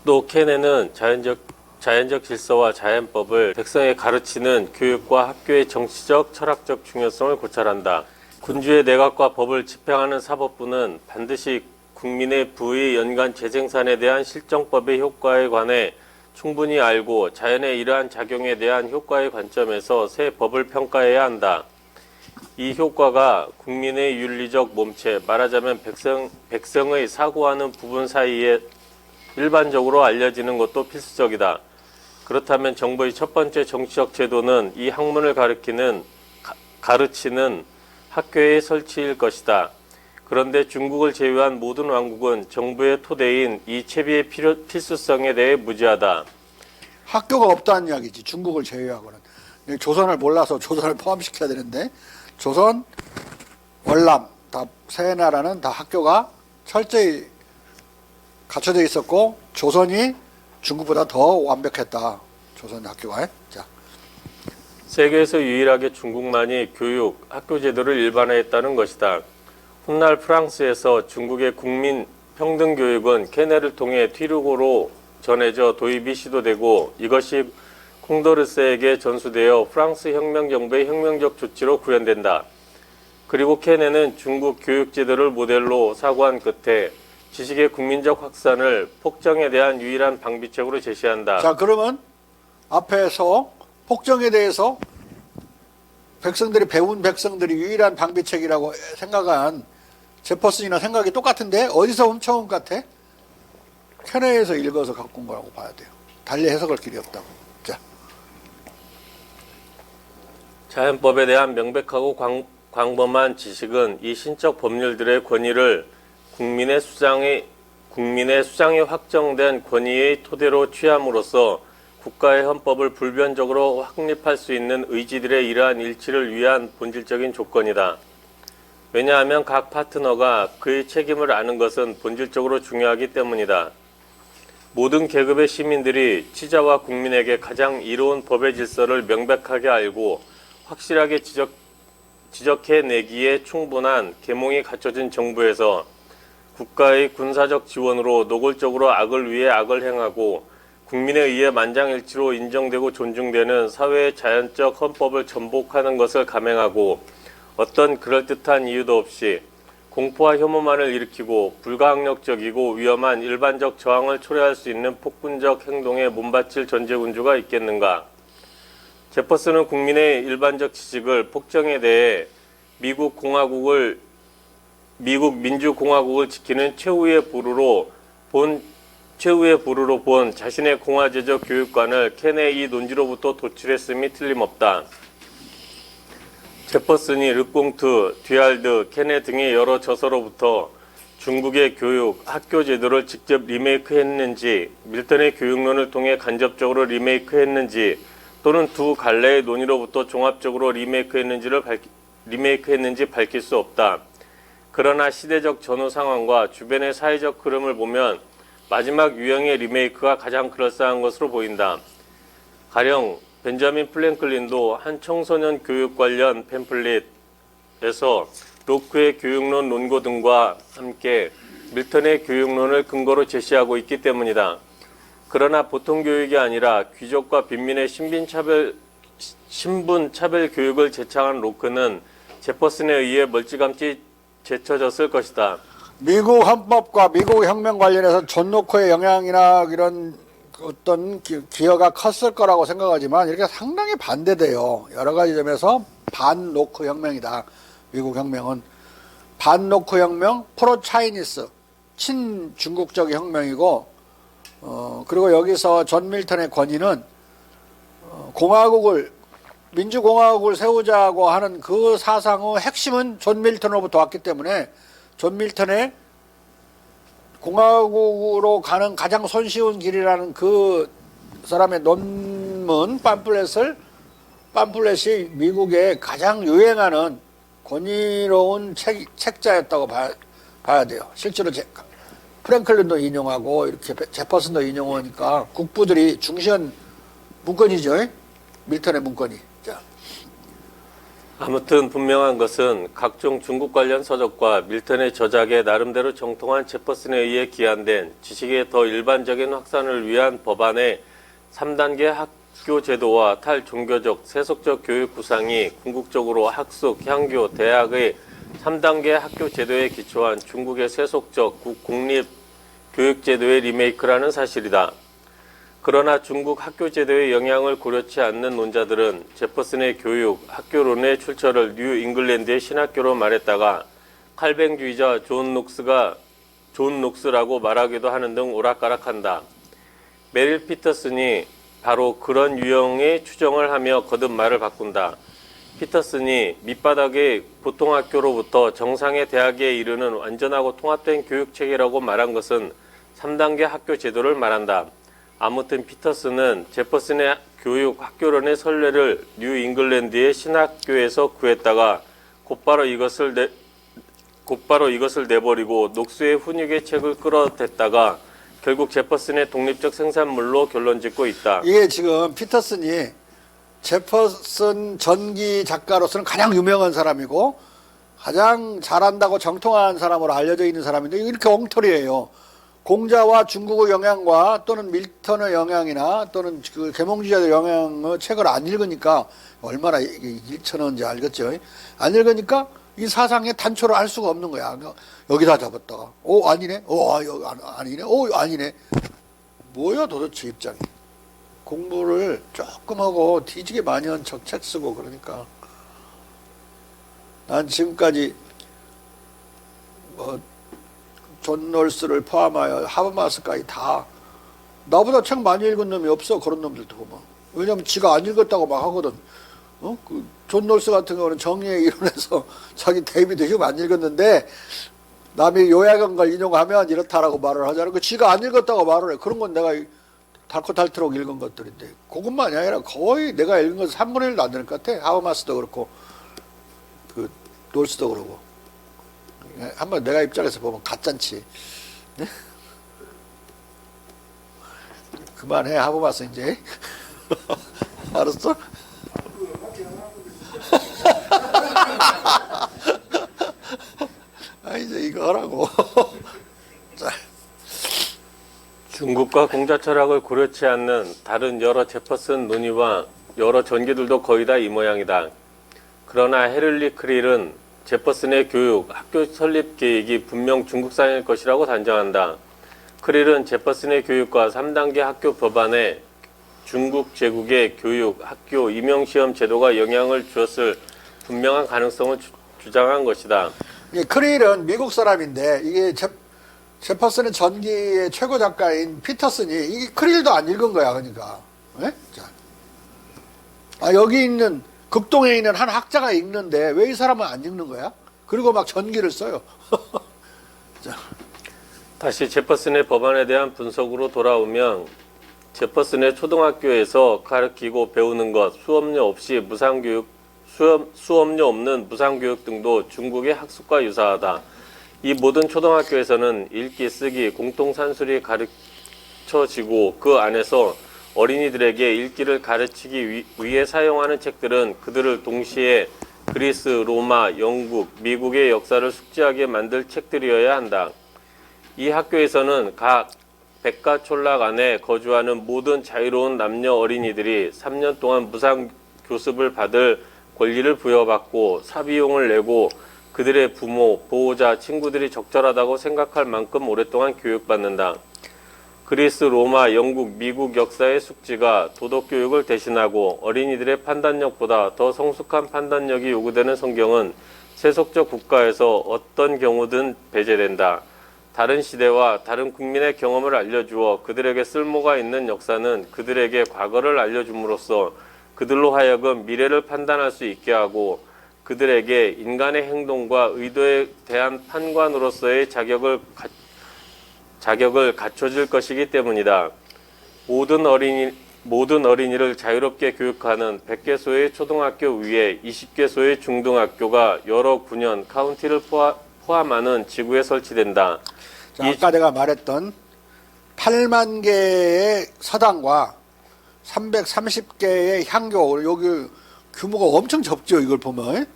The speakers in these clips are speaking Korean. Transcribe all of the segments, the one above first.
또 케네는 자연적 질서와 자연법을 백성에 가르치는 교육과 학교의 정치적, 철학적 중요성을 고찰한다. 군주의 내각과 법을 집행하는 사법부는 반드시 국민의 부의 연간 재생산에 대한 실정법의 효과에 관해 충분히 알고 자연의 이러한 작용에 대한 효과의 관점에서 새 법을 평가해야 한다. 이 효과가 국민의 윤리적 몸체, 말하자면 백성의 사고하는 부분 사이에 일반적으로 알려지는 것도 필수적이다. 그렇다면 정부의 첫 번째 정치적 제도는 이 학문을 가르치는 학교의 설치일 것이다. 그런데 중국을 제외한 모든 왕국은 정부의 토대인 이 채비의 필수성에 대해 무지하다. 학교가 없다는 이야기지. 중국을 제외하고는. 조선을 몰라서 조선을 포함시켜야 되는데 조선, 월남 다 세 나라는 다 학교가 철저히 갖춰져 있었고 조선이 중국보다 더 완벽했다. 조선 학교가. 자. 세계에서 유일하게 중국만이 교육, 학교 제도를 일반화했다는 것이다. 훗날 프랑스에서 중국의 국민 평등 교육은 케네를 통해 튀르고로 전해져 도입이 시도되고 이것이 콩도르스에게 전수되어 프랑스 혁명정부의 혁명적 조치로 구현된다. 그리고 케네는 중국 교육 제도를 모델로 사고한 끝에 지식의 국민적 확산을 폭정에 대한 유일한 방비책으로 제시한다. 자, 그러면 앞에서 폭정에 대해서 배운 백성들이 유일한 방비책이라고 생각한 제퍼슨이나 생각이 똑같은데 어디서 훔쳐온 것 같아? 케네에서 읽어서 갖고 온 거라고 봐야 돼요. 달리 해석할 길이 없다고. 자. 자연법에 대한 명백하고 광범한 지식은 이 신적 법률들의 권위를 국민의 수장이 확정된 권위의 토대로 취함으로써 국가의 헌법을 불변적으로 확립할 수 있는 의지들의 이러한 일치를 위한 본질적인 조건이다. 왜냐하면 각 파트너가 그의 책임을 아는 것은 본질적으로 중요하기 때문이다. 모든 계급의 시민들이 치자와 국민에게 가장 이로운 법의 질서를 명백하게 알고 확실하게 지적해내기에 충분한 계몽이 갖춰진 정부에서 국가의 군사적 지원으로 노골적으로 악을 위해 악을 행하고 국민에 의해 만장일치로 인정되고 존중되는 사회의 자연적 헌법을 전복하는 것을 감행하고 어떤 그럴듯한 이유도 없이 공포와 혐오만을 일으키고 불가항력적이고 위험한 일반적 저항을 초래할 수 있는 폭군적 행동에 몸바칠 전제군주가 있겠는가. 제퍼슨은 국민의 일반적 지식을 폭정에 대해 미국 민주공화국을 지키는 최후의 부르로 본 자신의 공화제적 교육관을 케네의 이 논지로부터 도출했음이 틀림없다. 제퍼슨이 르꽁트, 듀알드, 케네 등의 여러 저서로부터 중국의 교육, 학교 제도를 직접 리메이크했는지, 밀턴의 교육론을 통해 간접적으로 리메이크했는지, 또는 두 갈래의 논의로부터 종합적으로 리메이크했는지 밝힐 수 없다. 그러나 시대적 전후 상황과 주변의 사회적 흐름을 보면 마지막 유형의 리메이크가 가장 그럴싸한 것으로 보인다. 가령 벤자민 프랭클린도 한 청소년 교육 관련 팸플릿에서 로크의 교육론 논고 등과 함께 밀턴의 교육론을 근거로 제시하고 있기 때문이다. 그러나 보통 교육이 아니라 귀족과 빈민의 신분 차별 교육을 제창한 로크는 제퍼슨에 의해 멀찌감치 제쳐졌을 것이다. 미국 헌법과 미국 혁명 관련해서 존 로크의 영향이나 이런 어떤 기여가 컸을 거라고 생각하지만 이렇게 상당히 반대돼요. 여러 가지 점에서 반 로크 혁명이다. 미국 혁명은 반 로크 혁명, 프로 차이니스, 친중국적 혁명이고, 그리고 여기서 존 밀턴의 권위는 민주공화국을 세우자고 하는 그 사상의 핵심은 존 밀턴으로부터 왔기 때문에 존 밀턴의 공화국으로 가는 가장 손쉬운 길이라는 그 사람의 논문 팜플렛이 미국에 가장 유행하는 권위로운 책자였다고 봐야 돼요. 실제로 프랭클린도 인용하고 이렇게 제퍼슨도 인용하니까 국부들이 중시한 문건이죠. 밀턴의 문건이. 자. 아무튼 분명한 것은 각종 중국 관련 서적과 밀턴의 저작에 나름대로 정통한 제퍼슨에 의해 기한된 지식의 더 일반적인 확산을 위한 법안의 3단계 학교 제도와 탈종교적, 세속적 교육 구상이 궁극적으로 학숙, 향교, 대학의 3단계 학교 제도에 기초한 중국의 세속적 공립 교육 제도의 리메이크라는 사실이다. 그러나 중국 학교 제도의 영향을 고려치 않는 논자들은 제퍼슨의 교육, 학교론의 출처를 뉴 잉글랜드의 신학교로 말했다가 칼뱅주의자 존 녹스라고 말하기도 하는 등 오락가락한다. 메릴 피터슨이 바로 그런 유형의 추정을 하며 거듭 말을 바꾼다. 피터슨이 밑바닥의 보통학교로부터 정상의 대학에 이르는 완전하고 통합된 교육체계라고 말한 것은 3단계 학교 제도를 말한다. 아무튼 피터슨은 제퍼슨의 교육 학교론의 선례를 뉴 잉글랜드의 신학교에서 구했다가 곧바로 이것을 내버리고 녹수의 훈육의 책을 끌어댔다가 결국 제퍼슨의 독립적 생산물로 결론짓고 있다. 이게 지금 피터슨이 제퍼슨 전기 작가로서는 가장 유명한 사람이고 가장 잘한다고 정통한 사람으로 알려져 있는 사람인데 이렇게 엉터리예요. 공자와 중국의 영향과 또는 밀턴의 영향이나 또는 그 계몽주의자의 영향의 책을 안 읽으니까 얼마나 일천원인지 알겠죠. 안 읽으니까 이 사상의 단초를 알 수가 없는 거야. 여기다 잡았다가 아니네. 아니네. 아니네. 뭐야 도대체 입장이. 공부를 조금 하고 뒤지게 많이 한 척 책 쓰고 그러니까 난 지금까지 존 롤스를 포함하여 하버마스까지 다 나보다 책 많이 읽은 놈이 없어. 그런 놈들도 보면. 왜냐면 지가 안 읽었다고 막 하거든. 존 롤스 같은 경우는 정의의 이론에서 자기 데이비드 휴 안 읽었는데 남이 요약한 걸 인용하면 이렇다라고 말을 하잖아. 그 지가 안 읽었다고 말을 해. 그런 건 내가 닳고 읽은 것들인데 그것만이 아니라 거의 내가 읽은 건 3분의 1도 안 되는 것 같아. 하버마스도 그렇고 그 롤스도 그러고. 한번 내가 입장에서 보면 가짠치. 네? 그만해 하버마스 이제. 알았어? 이제 이거 하라고. 자. 중국과 공자 철학을 고려치 않는 다른 여러 제퍼슨 논의와 여러 전기들도 거의 다 이 모양이다. 그러나 헤를리 크릴은 제퍼슨의 교육, 학교 설립 계획이 분명 중국산일 것이라고 단정한다. 크릴은 제퍼슨의 교육과 3단계 학교 법안에 중국 제국의 교육, 학교, 임용시험 제도가 영향을 주었을 분명한 가능성을 주장한 것이다. 크릴은 미국 사람인데 이게 제퍼슨의 전기의 최고 작가인 피터슨이 이게 크릴도 안 읽은 거야. 그러니까. 네? 자. 여기 있는 극동에 있는 한 학자가 읽는데 왜 이 사람은 안 읽는 거야? 그리고 막 전기를 써요. 자. 다시 제퍼슨의 법안에 대한 분석으로 돌아오면 제퍼슨의 초등학교에서 가르치고 배우는 것, 수업료 없는 무상교육 등도 중국의 학습과 유사하다. 이 모든 초등학교에서는 읽기, 쓰기, 공통산술이 가르쳐지고 그 안에서 어린이들에게 읽기를 가르치기 위해 사용하는 책들은 그들을 동시에 그리스, 로마, 영국, 미국의 역사를 숙지하게 만들 책들이어야 한다. 이 학교에서는 각 백가촌락 안에 거주하는 모든 자유로운 남녀 어린이들이 3년 동안 무상 교습을 받을 권리를 부여받고 사비용을 내고 그들의 부모, 보호자, 친구들이 적절하다고 생각할 만큼 오랫동안 교육받는다. 그리스, 로마, 영국, 미국 역사의 숙지가 도덕교육을 대신하고 어린이들의 판단력보다 더 성숙한 판단력이 요구되는 성경은 세속적 국가에서 어떤 경우든 배제된다. 다른 시대와 다른 국민의 경험을 알려주어 그들에게 쓸모가 있는 역사는 그들에게 과거를 알려줌으로써 그들로 하여금 미래를 판단할 수 있게 하고 그들에게 인간의 행동과 의도에 대한 판관으로서의 자격을 갖춰줄 것이기 때문이다. 모든 어린이를 자유롭게 교육하는 100개소의 초등학교 위에 20개소의 중등학교가 여러 군현, 카운티를 포함하는 지구에 설치된다. 자, 아까 내가 말했던 8만 개의 서당과 330개의 향교, 여기 규모가 엄청 적죠, 이걸 보면.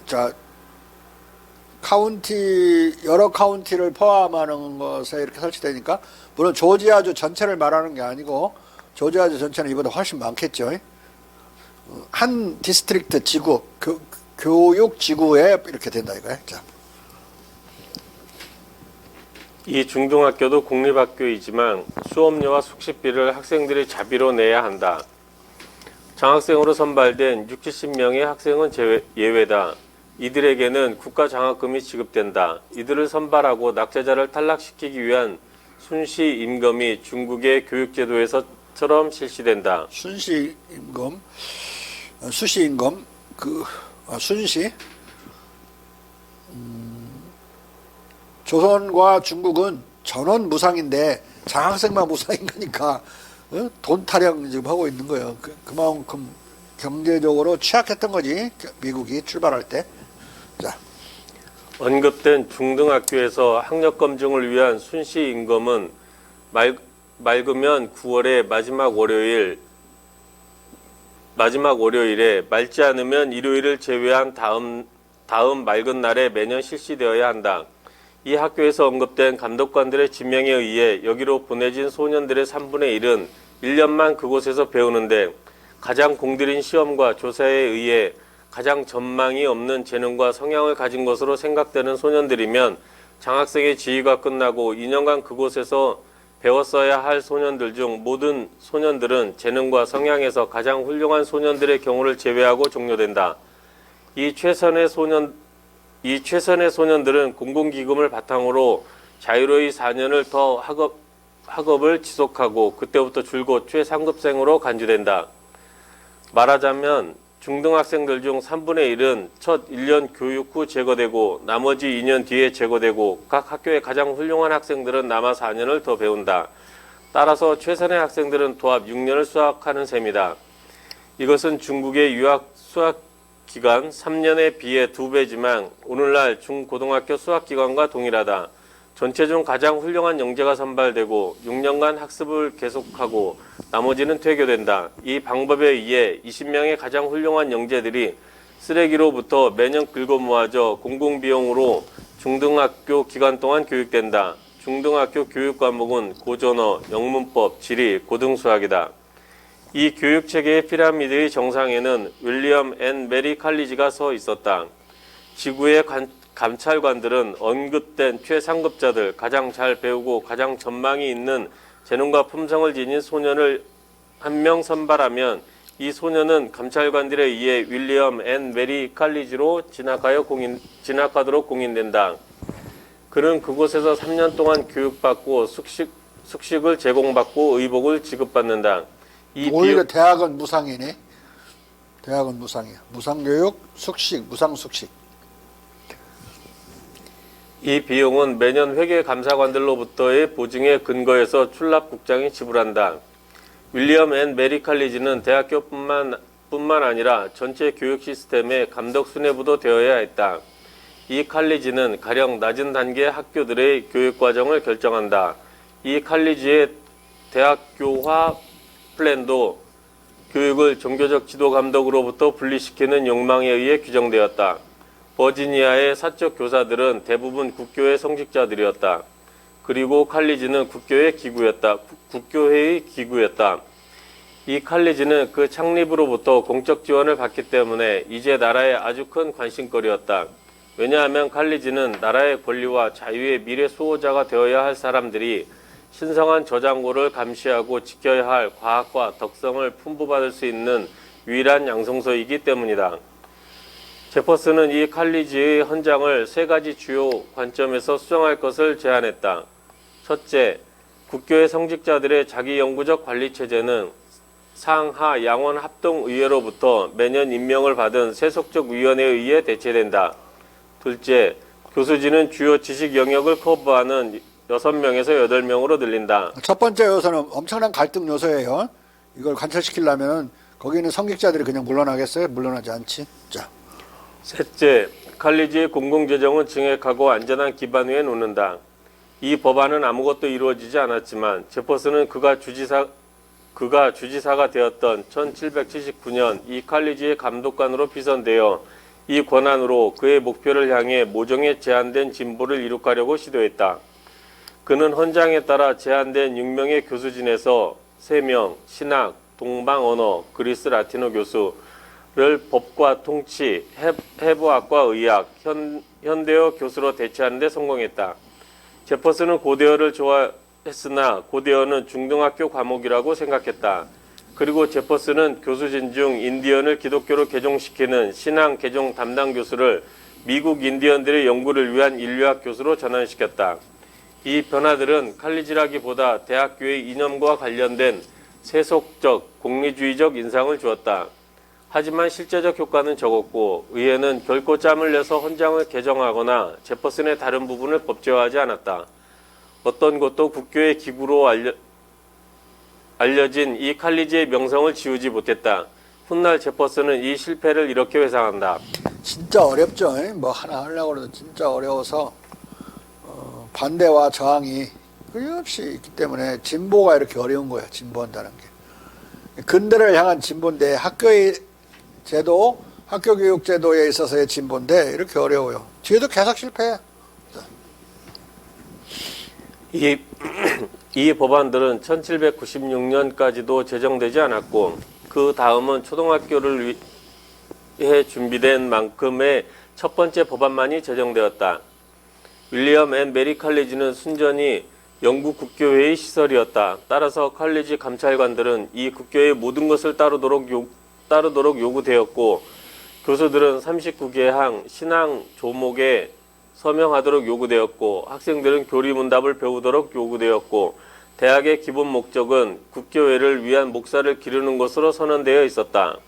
자, 여러 카운티를 포함하는 것에 이렇게 설치되니까, 물론 조지아주 전체를 말하는 게 아니고, 조지아주 전체는 이보다 훨씬 많겠죠. 한 디스트릭트 지구, 교육 지구에 이렇게 된다 이거예요. 자. 이 중등학교도 공립학교이지만 수업료와 숙식비를 학생들이 자비로 내야 한다. 장학생으로 선발된 60, 70명의 학생은 예외다. 이들에게는 국가 장학금이 지급된다. 이들을 선발하고 낙제자를 탈락시키기 위한 순시 임금이 중국의 교육제도에서처럼 실시된다. 순시 임금, 수시 임금, 순시. 조선과 중국은 전원 무상인데 장학생만 무상인 거니까 돈 타령 지금 하고 있는 거예요. 그만큼 경제적으로 취약했던 거지, 미국이 출발할 때. 자. 언급된 중등학교에서 학력 검증을 위한 순시 임금은 맑으면 9월의 마지막 월요일에, 맑지 않으면 일요일을 제외한 다음 맑은 날에 매년 실시되어야 한다. 이 학교에서 언급된 감독관들의 지명에 의해 여기로 보내진 소년들의 3분의 1은 1년만 그곳에서 배우는데 가장 공들인 시험과 조사에 의해 가장 전망이 없는 재능과 성향을 가진 것으로 생각되는 소년들이면 장학생의 지위가 끝나고 2년간 그곳에서 배웠어야 할 소년들 중 모든 소년들은 재능과 성향에서 가장 훌륭한 소년들의 경우를 제외하고 종료된다. 이 최선의 소년들은 공공기금을 바탕으로 자유로이 4년을 더 학업을 지속하고 그때부터 줄곧 최상급생으로 간주된다. 말하자면 중등학생들 중 3분의 1은 첫 1년 교육 후 제거되고 나머지 2년 뒤에 제거되고 각 학교의 가장 훌륭한 학생들은 남아 4년을 더 배운다. 따라서 최선의 학생들은 도합 6년을 수학하는 셈이다. 이것은 중국의 유학 수학 기간 3년에 비해 2배지만 오늘날 중고등학교 수학기간과 동일하다. 전체 중 가장 훌륭한 영재가 선발되고 6년간 학습을 계속하고 나머지는 퇴교된다. 이 방법에 의해 20명의 가장 훌륭한 영재들이 쓰레기로부터 매년 긁어 모아져 공공비용으로 중등학교 기간 동안 교육된다. 중등학교 교육 과목은 고전어, 영문법, 지리, 고등수학이다. 이 교육체계의 피라미드의 정상에는 윌리엄 앤 메리 칼리지가 서 있었다. 지구의 감찰관들은 언급된 최상급자들, 가장 잘 배우고 가장 전망이 있는 재능과 품성을 지닌 소년을 한 명 선발하면 이 소년은 감찰관들에 의해 윌리엄 앤 메리 칼리지로 진학하도록 공인된다. 그는 그곳에서 3년 동안 교육받고 숙식을 제공받고 의복을 지급받는다. 오히려 대학은 무상이네. 대학은 무상이야. 무상교육, 숙식, 무상숙식. 이 비용은 매년 회계감사관들로부터의 보증에 근거해서 출납국장이 지불한다. 윌리엄 앤 메리 칼리지는 대학교뿐만 아니라 전체 교육 시스템의 감독 수뇌부도 되어야 했다. 이 칼리지는 가령 낮은 단계 학교들의 교육과정을 결정한다. 이 칼리지의 대학교화 플랜도 교육을 종교적 지도 감독으로부터 분리시키는 욕망에 의해 규정되었다. 버지니아의 사적 교사들은 대부분 국교의 성직자들이었다. 그리고 칼리지는 국교회의 기구였다. 이 칼리지는 그 창립으로부터 공적 지원을 받기 때문에 이제 나라의 아주 큰 관심거리였다. 왜냐하면 칼리지는 나라의 권리와 자유의 미래 수호자가 되어야 할 사람들이 신성한 저장고를 감시하고 지켜야 할 과학과 덕성을 풍부받을 수 있는 유일한 양성소이기 때문이다. 제퍼슨은 이 칼리지의 헌장을 세 가지 주요 관점에서 수정할 것을 제안했다. 첫째, 국교의 성직자들의 자기 영구적 관리 체제는 상하 양원 합동의회로부터 매년 임명을 받은 세속적 위원회에 의해 대체된다. 둘째, 교수진은 주요 지식 영역을 커버하는 6명에서 8명으로 늘린다. 첫 번째 요소는 엄청난 갈등 요소예요. 이걸 관철시키려면 거기 있는 성직자들이 그냥 물러나겠어요? 물러나지 않지. 자. 셋째, 칼리지의 공공재정은 증액하고 안전한 기반 위에 놓는다. 이 법안은 아무것도 이루어지지 않았지만 제퍼슨은 그가 주지사가 되었던 1779년 이 칼리지의 감독관으로 비선되어 이 권한으로 그의 목표를 향해 모종의 제한된 진보를 이룩하려고 시도했다. 그는 헌장에 따라 제한된 6명의 교수진에서 3명, 신학, 동방 언어, 그리스 라틴어 교수를 법과 통치, 해부학과 의학, 현대어 교수로 대체하는 데 성공했다. 제퍼슨은 고대어를 좋아했으나 고대어는 중등학교 과목이라고 생각했다. 그리고 제퍼슨은 교수진 중 인디언을 기독교로 개종시키는 신앙 개종 담당 교수를 미국 인디언들의 연구를 위한 인류학 교수로 전환시켰다. 이 변화들은 칼리지라기보다 대학교의 이념과 관련된 세속적, 공리주의적 인상을 주었다. 하지만 실제적 효과는 적었고 의회는 결코 짬을 내서 헌장을 개정하거나 제퍼슨의 다른 부분을 법제화하지 않았다. 어떤 것도 국교의 기구로 알려진 이 칼리지의 명성을 지우지 못했다. 훗날 제퍼슨은 이 실패를 이렇게 회상한다. 진짜 어렵죠. 뭐 하나 하려고 해도 진짜 어려워서 반대와 저항이 끊임없이 있기 때문에 진보가 이렇게 어려운 거예요. 진보한다는 게. 근대를 향한 진보인데 학교의 제도, 학교 교육 제도에 있어서의 진보인데 이렇게 어려워요. 뒤에도 계속 실패해. 이 법안들은 1796년까지도 제정되지 않았고 그 다음은 초등학교를 위해 준비된 만큼의 첫 번째 법안만이 제정되었다. 윌리엄 앤 메리 칼리지는 순전히 영국 국교회의 시설이었다. 따라서 칼리지 감찰관들은 이 국교의 모든 것을 따르도록 요구되었고 교수들은 39개 항 신앙 조목에 서명하도록 요구되었고 학생들은 교리문답을 배우도록 요구되었고 대학의 기본 목적은 국교회를 위한 목사를 기르는 것으로 선언되어 있었다.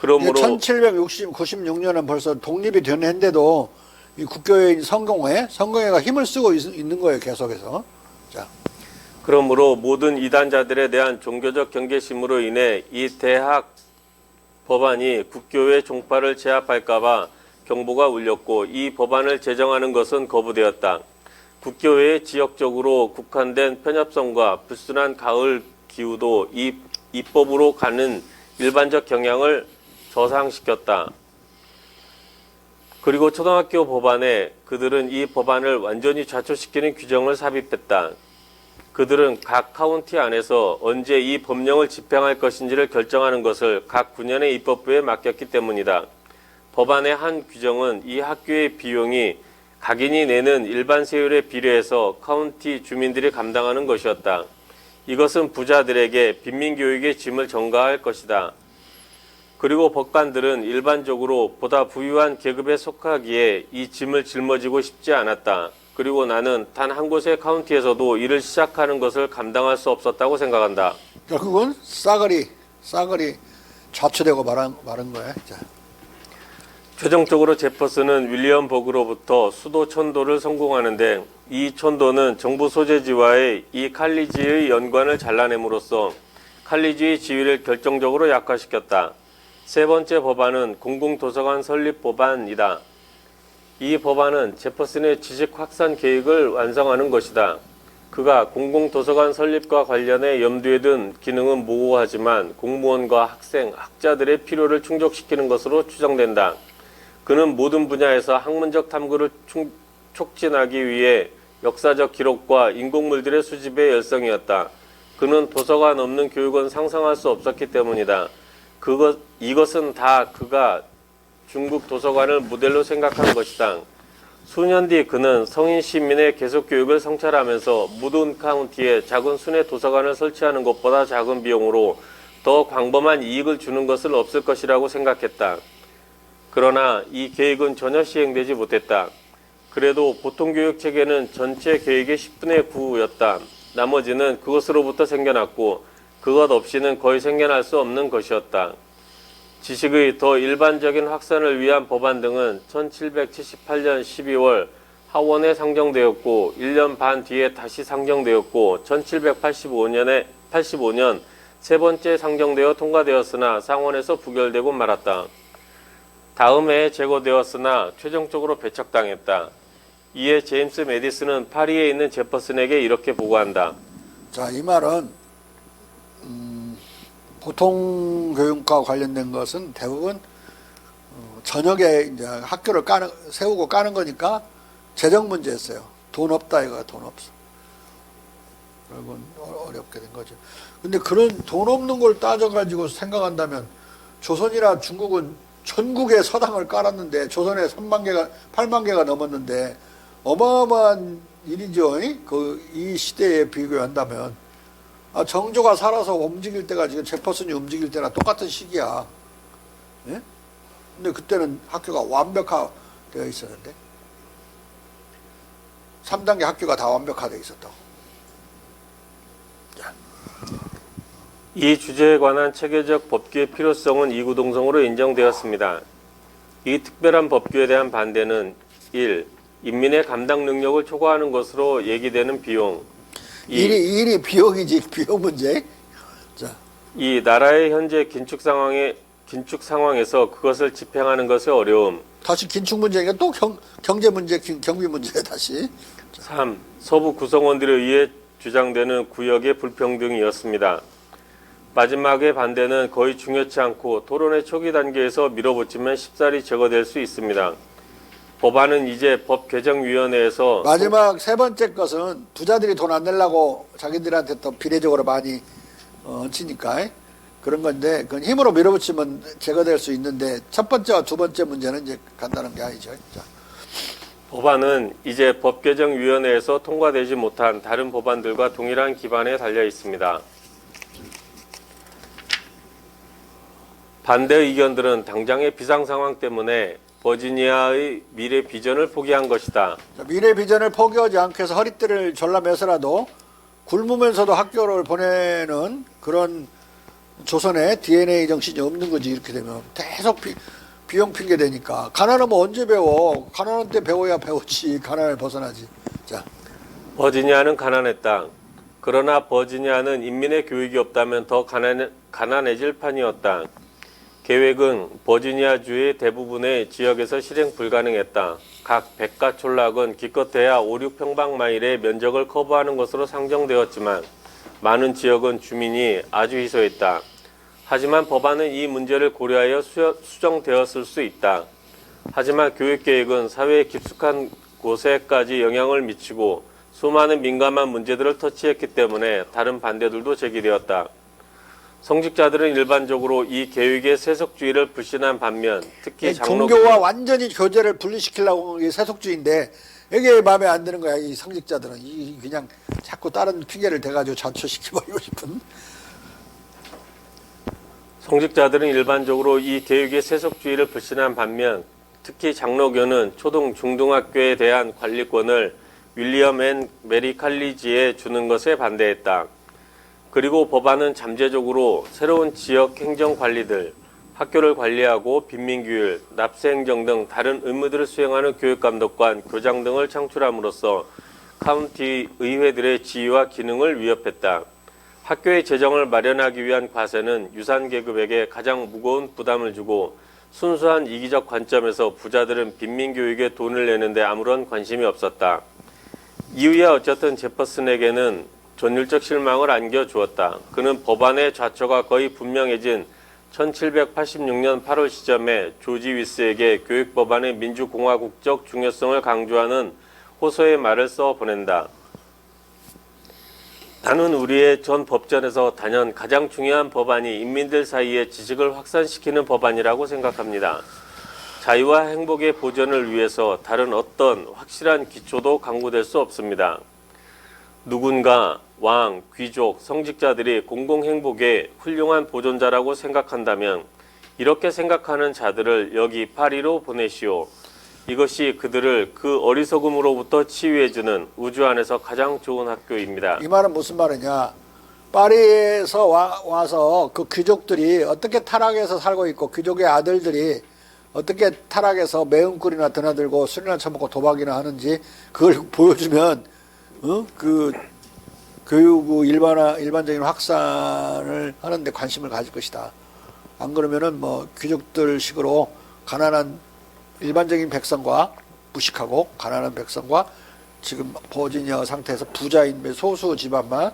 그러므로 1796년은 벌써 독립이 된 해인데도 이 국교회인 성공회가 힘을 쓰고 있는 거예요. 계속해서. 자. 그러므로 모든 이단자들에 대한 종교적 경계심으로 인해 이 대학 법안이 국교회 종파를 제압할까봐 경보가 울렸고 이 법안을 제정하는 것은 거부되었다. 국교회의 지역적으로 국한된 편협성과 불순한 가을 기후도 이 입법으로 가는 일반적 경향을 저상시켰다. 그리고 초등학교 법안에 그들은 이 법안을 완전히 좌초시키는 규정을 삽입했다. 그들은 각 카운티 안에서 언제 이 법령을 집행할 것인지를 결정하는 것을 각 군현의 입법부에 맡겼기 때문이다. 법안의 한 규정은 이 학교의 비용이 각인이 내는 일반 세율에 비례해서 카운티 주민들이 감당하는 것이었다. 이것은 부자들에게 빈민교육의 짐을 전가할 것이다. 그리고 법관들은 일반적으로 보다 부유한 계급에 속하기에 이 짐을 짊어지고 싶지 않았다. 그리고 나는 단 한 곳의 카운티에서도 일을 시작하는 것을 감당할 수 없었다고 생각한다. 결국은 싸그리 좌초되고 말은 거예요. 자. 최종적으로 제퍼슨은 윌리엄 버그로부터 수도 천도를 성공하는데 이 천도는 정부 소재지와의 이 칼리지의 연관을 잘라냄으로써 칼리지의 지위를 결정적으로 약화시켰다. 세 번째 법안은 공공도서관 설립 법안이다. 이 법안은 제퍼슨의 지식 확산 계획을 완성하는 것이다. 그가 공공도서관 설립과 관련해 염두에 둔 기능은 모호하지만 공무원과 학생, 학자들의 필요를 충족시키는 것으로 추정된다. 그는 모든 분야에서 학문적 탐구를 촉진하기 위해 역사적 기록과 인공물들의 수집에 열성이었다. 그는 도서관 없는 교육은 상상할 수 없었기 때문이다. 이것은 다 그가 중국 도서관을 모델로 생각한 것이다. 수년 뒤 그는 성인 시민의 계속 교육을 성찰하면서 모든 카운티에 작은 순회 도서관을 설치하는 것보다 작은 비용으로 더 광범한 이익을 주는 것은 없을 것이라고 생각했다. 그러나 이 계획은 전혀 시행되지 못했다. 그래도 보통교육 체계는 전체 계획의 10분의 9였다. 나머지는 그것으로부터 생겨났고 그것 없이는 거의 생겨날 수 없는 것이었다. 지식의 더 일반적인 확산을 위한 법안 등은 1778년 12월 하원에 상정되었고 1년 반 뒤에 다시 상정되었고 1785년 세 번째 상정되어 통과되었으나 상원에서 부결되고 말았다. 다음 해에 제거되었으나 최종적으로 배척당했다. 이에 제임스 메디슨은 파리에 있는 제퍼슨에게 이렇게 보고한다. 자, 이 말은 보통 교육과 관련된 것은 대부분 저녁에 이제 학교를 세우고 까는 거니까 재정 문제였어요. 돈 없다 이거야, 돈 없어. 결국은 어렵게 된 거죠. 근데 그런 돈 없는 걸 따져가지고 생각한다면 조선이나 중국은 전국에 서당을 깔았는데 조선에 3만 개가 8만 개가 넘었는데 어마어마한 일이죠. 이 시대에 비교한다면 정조가 살아서 움직일 때가 지금 제퍼슨이 움직일 때랑 똑같은 시기야. 예? 근데 그때는 학교가 완벽화되어 있었는데 3단계 학교가 다 완벽화되어 있었다고. 이 주제에 관한 체계적 법규의 필요성은 이구동성으로 인정되었습니다. 이 특별한 법규에 대한 반대는 1. 인민의 감당 능력을 초과하는 것으로 얘기되는 비용. 일이 비용이지, 비용 문제. 자, 2. 나라의 현재 긴축 상황에서 그것을 집행하는 것의 어려움. 다시 긴축 문제니까 또 경제 문제, 경비 문제 다시. 3. 서부 구성원들에 의해 주장되는 구역의 불평등이었습니다. 마지막의 반대는 거의 중요치 않고 토론의 초기 단계에서 밀어붙이면 쉽사리 제거될 수 있습니다. 법안은 이제 법개정위원회에서 마지막 세 번째 것은 부자들이 돈 안 내려고 자기들한테 또 비례적으로 많이 얹히니까 그런 건데 그건 힘으로 밀어붙이면 제거될 수 있는데 첫 번째와 두 번째 문제는 이제 간단한 게 아니죠. 자. 법안은 이제 법개정위원회에서 통과되지 못한 다른 법안들과 동일한 기반에 달려 있습니다. 반대 의견들은 당장의 비상 상황 때문에 버지니아의 미래 비전을 포기한 것이다. 미래 비전을 포기하지 않기 위해서 허리띠를 졸라매서라도 굶으면서도 학교를 보내는 그런 조선의 DNA 정신이 없는 거지. 이렇게 되면 계속 비용 핑계 되니까. 가난하면 언제 배워? 가난한 때 배워야 배우지. 가난을 벗어나지. 자, 버지니아는 가난했다. 그러나 버지니아는 인민의 교육이 없다면 더 가난해질 판이었다. 계획은 버지니아주의 대부분의 지역에서 실행 불가능했다. 각 백가 촌락은 기껏해야 5, 6평방마일의 면적을 커버하는 것으로 상정되었지만 많은 지역은 주민이 아주 희소했다. 하지만 법안은 이 문제를 고려하여 수정되었을 수 있다. 하지만 교육계획은 사회의 깊숙한 곳에까지 영향을 미치고 수많은 민감한 문제들을 터치했기 때문에 다른 반대들도 제기되었다. 성직자들은 일반적으로 이 계획의 세속주의를 불신한 반면 특히 종교와 완전히 교제를 분리시키려고 이 세속주의인데 이게 마음에 안 드는 거야. 이 성직자들은 그냥 자꾸 다른 핑계를 대가지고 자초시켜버리고 싶은. 성직자들은 일반적으로 이 계획의 세속주의를 불신한 반면 특히 장로교는 초등 중등학교에 대한 관리권을 윌리엄 앤 메리 칼리지에 주는 것에 반대했다. 그리고 법안은 잠재적으로 새로운 지역 행정관리들, 학교를 관리하고 빈민규율, 납세행정 등 다른 의무들을 수행하는 교육감독관, 교장 등을 창출함으로써 카운티 의회들의 지위와 기능을 위협했다. 학교의 재정을 마련하기 위한 과세는 유산계급에게 가장 무거운 부담을 주고 순수한 이기적 관점에서 부자들은 빈민교육에 돈을 내는데 아무런 관심이 없었다. 이후에 어쨌든 제퍼슨에게는 전율적 실망을 안겨주었다. 그는 법안의 좌초가 거의 분명해진 1786년 8월 시점에 조지 위스에게 교육법안의 민주공화국적 중요성을 강조하는 호소의 말을 써 보낸다. 나는 우리의 전 법전에서 단연 가장 중요한 법안이 인민들 사이에 지식을 확산시키는 법안이라고 생각합니다. 자유와 행복의 보전을 위해서 다른 어떤 확실한 기초도 강구될 수 없습니다. 누군가 왕, 귀족, 성직자들이 공공행복의 훌륭한 보존자라고 생각한다면 이렇게 생각하는 자들을 여기 파리로 보내시오. 이것이 그들을 그 어리석음으로부터 치유해주는 우주 안에서 가장 좋은 학교입니다. 이 말은 무슨 말이냐. 파리에서 와서 그 귀족들이 어떻게 타락해서 살고 있고 귀족의 아들들이 어떻게 타락해서 매운꿀이나 드나들고 술이나 처먹고 도박이나 하는지 그걸 보여주면 그 교육 일반적인 확산을 하는데 관심을 가질 것이다. 안 그러면은 뭐 귀족들 식으로 가난한 일반적인 백성과 무식하고 가난한 백성과 지금 버지니아 상태에서 부자인 소수 집안만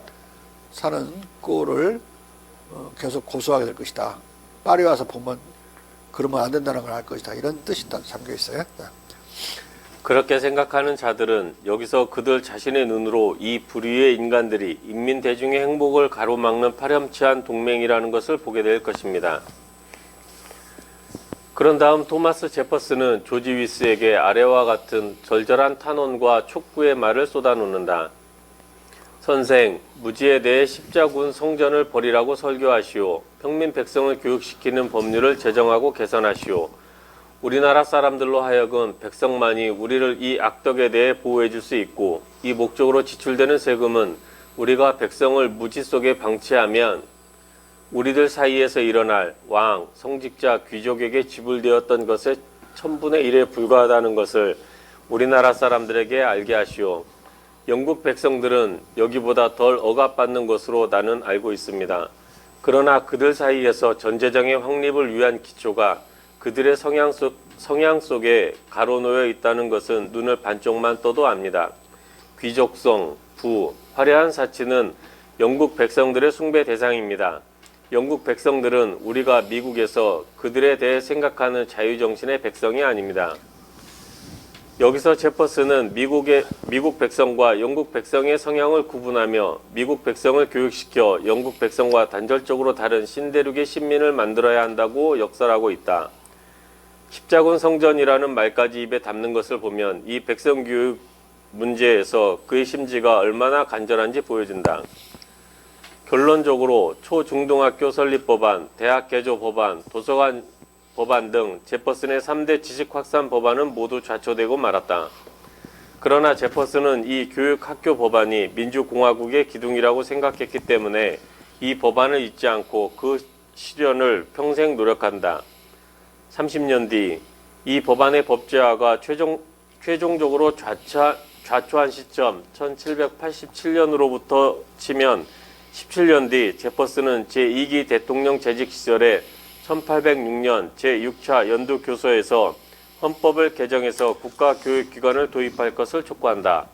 사는 꼴을 계속 고수하게 될 것이다. 파리 와서 보면 그러면 안 된다는 걸 알 것이다. 이런 뜻이 담겨 있어요. 그렇게 생각하는 자들은 여기서 그들 자신의 눈으로 이 불의의 인간들이 인민 대중의 행복을 가로막는 파렴치한 동맹이라는 것을 보게 될 것입니다. 그런 다음 토마스 제퍼슨은 조지 위스에게 아래와 같은 절절한 탄원과 촉구의 말을 쏟아놓는다. 선생, 무지에 대해 십자군 성전을 버리라고 설교하시오. 평민 백성을 교육시키는 법률을 제정하고 개선하시오. 우리나라 사람들로 하여금 백성만이 우리를 이 악덕에 대해 보호해 줄 수 있고 이 목적으로 지출되는 세금은 우리가 백성을 무지 속에 방치하면 우리들 사이에서 일어날 왕, 성직자, 귀족에게 지불되었던 것의 1000분의 1에 불과하다는 것을 우리나라 사람들에게 알게 하시오. 영국 백성들은 여기보다 덜 억압받는 것으로 나는 알고 있습니다. 그러나 그들 사이에서 전제정의 확립을 위한 기초가 그들의 성향 속에 가로놓여 있다는 것은 눈을 반쪽만 떠도 압니다. 귀족성, 부, 화려한 사치는 영국 백성들의 숭배 대상입니다. 영국 백성들은 우리가 미국에서 그들에 대해 생각하는 자유정신의 백성이 아닙니다. 여기서 제퍼슨은 미국 백성과 영국 백성의 성향을 구분하며 미국 백성을 교육시켜 영국 백성과 단절적으로 다른 신대륙의 신민을 만들어야 한다고 역설하고 있다. 십자군 성전이라는 말까지 입에 담는 것을 보면 이 백성 교육 문제에서 그의 심지가 얼마나 간절한지 보여진다. 결론적으로 초중등학교 설립 법안, 대학 개조 법안, 도서관 법안 등 제퍼슨의 3대 지식 확산 법안은 모두 좌초되고 말았다. 그러나 제퍼슨은 이 교육학교 법안이 민주공화국의 기둥이라고 생각했기 때문에 이 법안을 잊지 않고 그 실현을 평생 노력한다. 30년 뒤 이 법안의 법제화가 최종적으로 좌초한 시점 1787년으로부터 치면 17년 뒤 제퍼슨은 제2기 대통령 재직 시절에 1806년 제6차 연두교서에서 헌법을 개정해서 국가교육기관을 도입할 것을 촉구한다.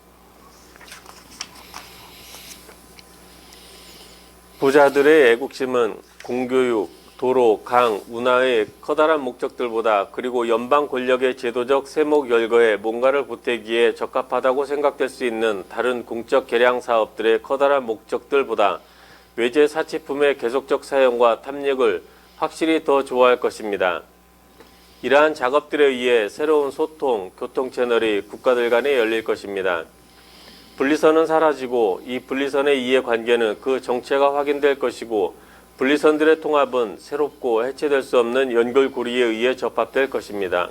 부자들의 애국심은 공교육, 도로, 강, 운하의 커다란 목적들보다 그리고 연방 권력의 제도적 세목 열거에 뭔가를 보태기에 적합하다고 생각될 수 있는 다른 공적 개량 사업들의 커다란 목적들보다 외제 사치품의 계속적 사용과 탐닉을 확실히 더 좋아할 것입니다. 이러한 작업들에 의해 새로운 소통, 교통 채널이 국가들 간에 열릴 것입니다. 분리선은 사라지고 이 분리선의 이해관계는 그 정체가 확인될 것이고 분리선들의 통합은 새롭고 해체될 수 없는 연결고리에 의해 접합될 것입니다.